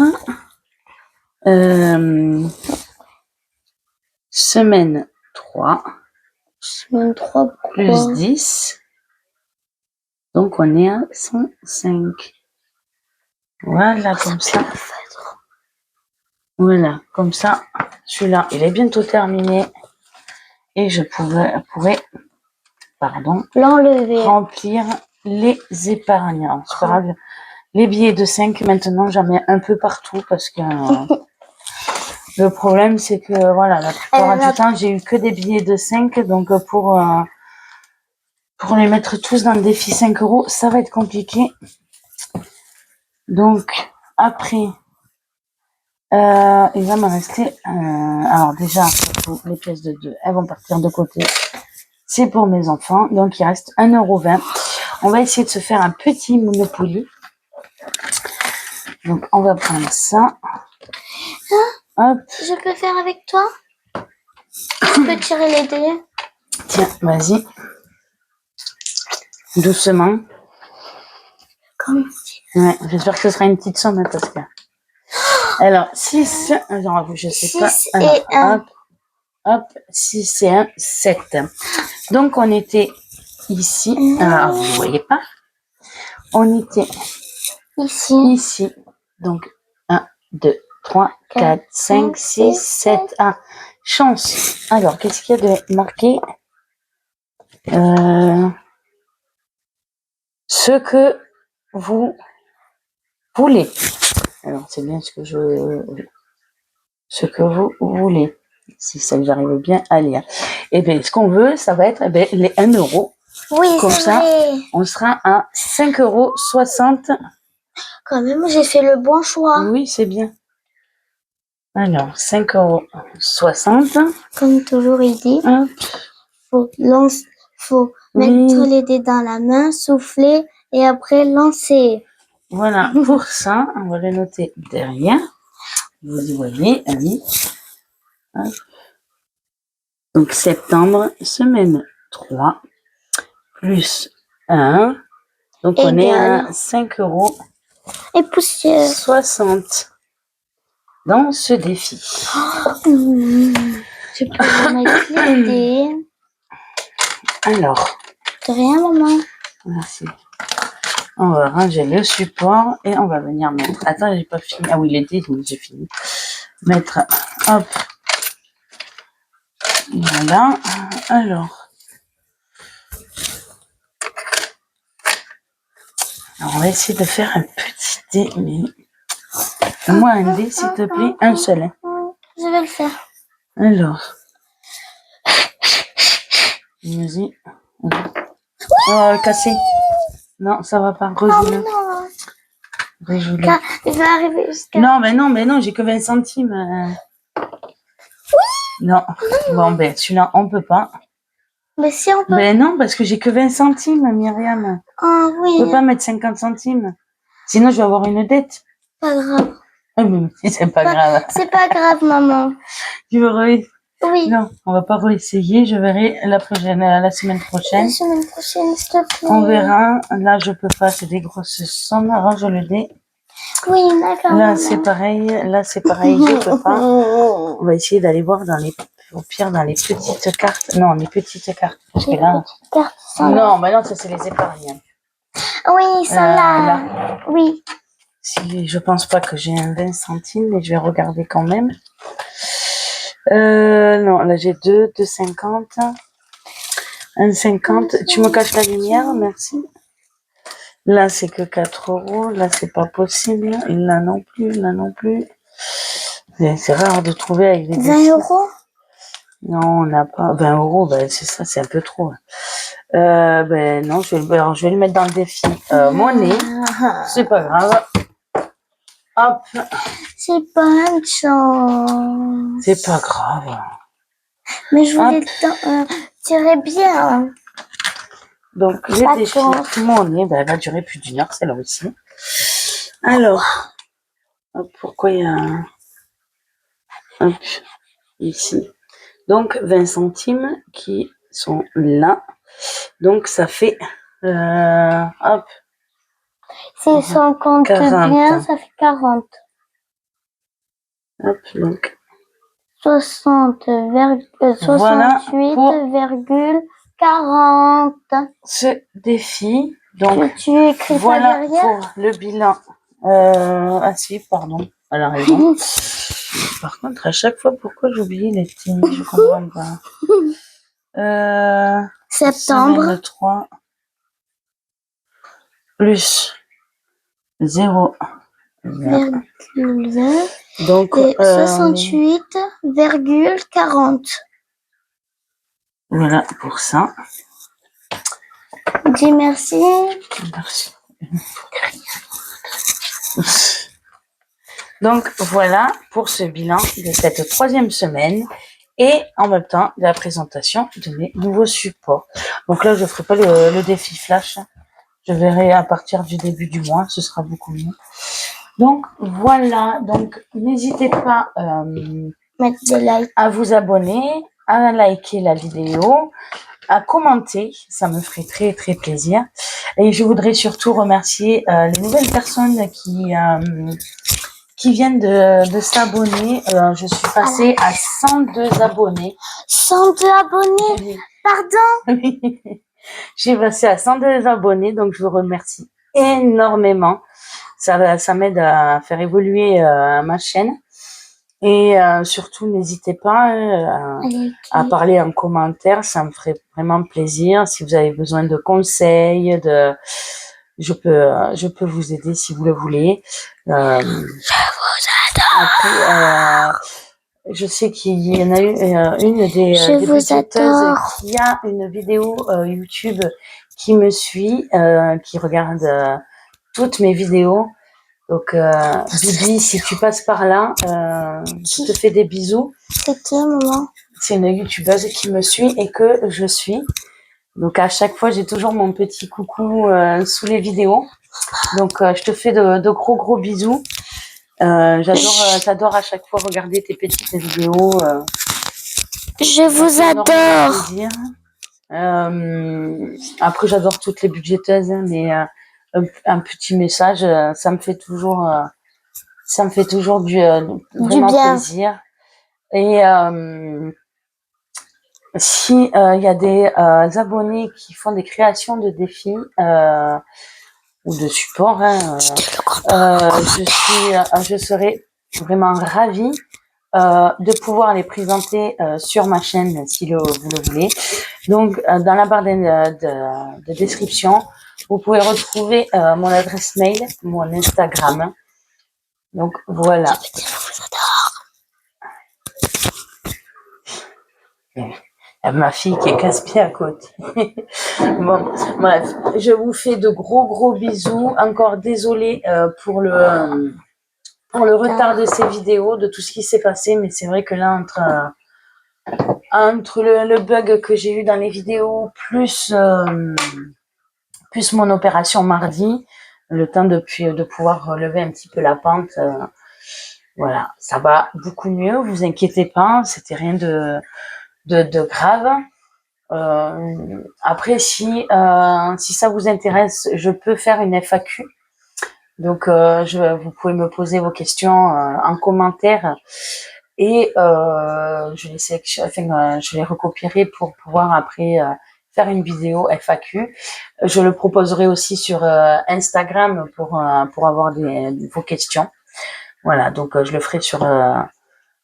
semaine 3. Semaine 3, pourquoi? Plus 10. Donc, on est à 105. Voilà, comme ça. Voilà, comme ça, celui-là, il est bientôt terminé. Et je pourrais l'enlever. Remplir les épargnes. Alors, c'est pas grave. Les billets de 5, maintenant, j'en mets un peu partout parce que le problème, c'est que, voilà, la plupart du temps, j'ai eu que des billets de 5. Donc, pour les mettre tous dans le défi 5 euros, ça va être compliqué. Donc, après, il va me rester, alors déjà, surtout, les pièces de 2, elles vont partir de côté. C'est pour mes enfants. Donc, il reste 1,20 €. On va essayer de se faire un petit Monopoly. Donc, on va prendre ça. Hop. Je peux faire avec toi? Tu peux tirer les dés? Tiens, vas-y. Doucement. Comme ouais, j'espère que ce sera une petite somme, parce que... Alors, 6, genre, je sais pas. 6 et 1. Hop, 6 et 1, 7. Donc, on était ici. Alors, vous ne voyez pas. On était ici. Donc, 1, 2, 3, 4, 5, 6, 7. Ah, chance. Alors, qu'est-ce qu'il y a de marqué? Ce que vous voulez. Alors, c'est bien ce que vous voulez. Si ça que j'arrive bien à lire. Et bien, ce qu'on veut, ça va être les 1 euro. Oui, comme c'est ça, vrai. on sera à 5,60 €. Quand même, j'ai fait le bon choix. Oui, c'est bien. Alors, 5,60 €. Comme toujours, il dit, Hop. faut Oui. mettre les dés dans la main, souffler et après lancer. Voilà, pour ça, on va le noter derrière. Vous y voyez, amis. Hop. Donc, septembre, semaine 3, plus 1. Donc, on est à 5,60 Et poussière. € dans ce défi. Je peux mettre les dés. Alors. De rien, maman. Merci. On va ranger le support et on va venir mettre. Attends, j'ai pas fini. Ah oui, les dés, j'ai fini. Mettre. Hop. Voilà. Alors, on va essayer de faire un petit dé, mais moi un dé, s'il te plaît, un seul. Je vais le faire. Alors, vas-y. Oh, cassé. Non, ça va pas. Rejoue-le. Rejoue-le. Il va arriver jusqu'à. Non, mais non, j'ai que 20 centimes. Non. Bon, ben, celui-là, on peut pas. Mais si on peut. Ben non, parce que j'ai que 20 centimes, Myriam. Ah oui. Je peux pas mettre 50 centimes. Sinon, je vais avoir une dette. Pas grave. Ah, mais c'est pas grave. C'est pas grave, maman. Tu veux Oui. Non, on va pas réessayer. Je verrai la semaine prochaine. La semaine prochaine, s'il te plaît. On verra. Là, je peux pas. C'est des grosses sommes. Range le dé. Oui, d'accord. Là, c'est pareil. Je peux pas. On va essayer d'aller voir au pire, dans les petites cartes. Non, les petites cartes. Parce que là. Non, mais non, ça, c'est les épargnes. Oui, ça là. Oui. Si, je pense pas que j'ai un 20 centimes, mais je vais regarder quand même. Non, là j'ai 2,50. 1,50. Tu me caches la lumière, merci. Là, c'est que 4 €. Là, c'est pas possible. Là non plus. C'est rare de trouver avec des 20 €? Non, on n'a pas. 20 €, ben, c'est ça, c'est un peu trop. Ben non, je vais le mettre dans le défi. Monnaie, c'est pas grave. Hop. C'est pas une chance. C'est pas grave. Mais je voulais tirer bien. Donc, le défi monnaie, ben, elle va durer plus d'1 heure, celle-là aussi. Alors, hop, pourquoi il y a hop, ici. Donc, 20 centimes qui sont là. Donc, ça fait hop. Si on compte 40. bien, ça fait 40. Hop, donc. 68,40. Ce défi. Donc, tu écris voilà ça derrière? pour le bilan. Ah si, pardon. Elle a raison. Par contre, à chaque fois, pourquoi j'oublie les petits? Je comprends pas. Septembre. Semaine 3 plus 0,20. Donc, 68,40. Voilà pour ça. Dis merci. Merci. Donc voilà pour ce bilan de cette 3e semaine et en même temps de la présentation de mes nouveaux supports. Donc là, je ne ferai pas le défi flash. Je verrai à partir du début du mois, ce sera beaucoup mieux. Donc voilà, donc n'hésitez pas mettre des likes, à vous abonner, à liker la vidéo, à commenter, ça me ferait très très plaisir. Et je voudrais surtout remercier les nouvelles personnes qui viennent de s'abonner. Je suis passée à 102 abonnés. 102 abonnés? Pardon? J'ai passé à 102 abonnés, donc je vous remercie énormément. ça m'aide à faire évoluer ma chaîne. Et surtout, n'hésitez pas à parler en commentaire, ça me ferait vraiment plaisir. Si vous avez besoin de conseils, je peux vous aider si vous le voulez. Je vous adore. Après, je sais qu'il y en a une des budgeteuses qui a une vidéo YouTube qui me suit, qui regarde toutes mes vidéos. Donc, Bibi, si tu passes par là, je te fais des bisous. C'est qui, maman? C'est une youtubeuse qui me suit et que je suis. Donc, à chaque fois, j'ai toujours mon petit coucou sous les vidéos. Donc, je te fais de gros bisous. J'adore à chaque fois regarder tes petites vidéos. Je vous adore. Après, j'adore toutes les budgeteuses, mais un petit message, ça me fait toujours du vraiment plaisir. Et si il y a des abonnés qui font des créations de défis ou de support, je serais vraiment ravie de pouvoir les présenter sur ma chaîne si vous le voulez. Donc, dans la barre de description, vous pouvez retrouver mon adresse mail, mon Instagram. Donc, voilà. Je vous adore. Ma fille qui est casse-pied à côté. Bon, bref, je vous fais de gros bisous. Encore désolée pour le retard de ces vidéos, de tout ce qui s'est passé, mais c'est vrai que là, entre le bug que j'ai eu dans les vidéos, plus mon opération mardi, le temps de pouvoir relever un petit peu la pente, voilà, ça va beaucoup mieux, vous inquiétez pas, c'était rien de grave. Après, si ça vous intéresse, je peux faire une FAQ. Donc, vous pouvez me poser vos questions en commentaire et je les recopierai pour pouvoir après faire une vidéo FAQ. Je le proposerai aussi sur Instagram pour avoir vos questions. Voilà, donc je le ferai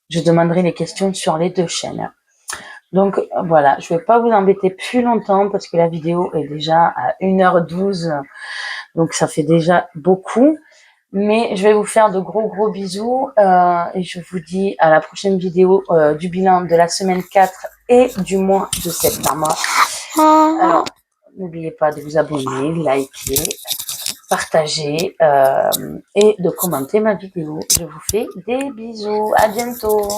je demanderai les questions sur les deux chaînes. Donc voilà, je vais pas vous embêter plus longtemps parce que la vidéo est déjà à 1h12, donc ça fait déjà beaucoup. Mais je vais vous faire de gros bisous et je vous dis à la prochaine vidéo du bilan de la semaine 4 et du mois de septembre. Alors, n'oubliez pas de vous abonner, liker, partager et de commenter ma vidéo. Je vous fais des bisous. À bientôt.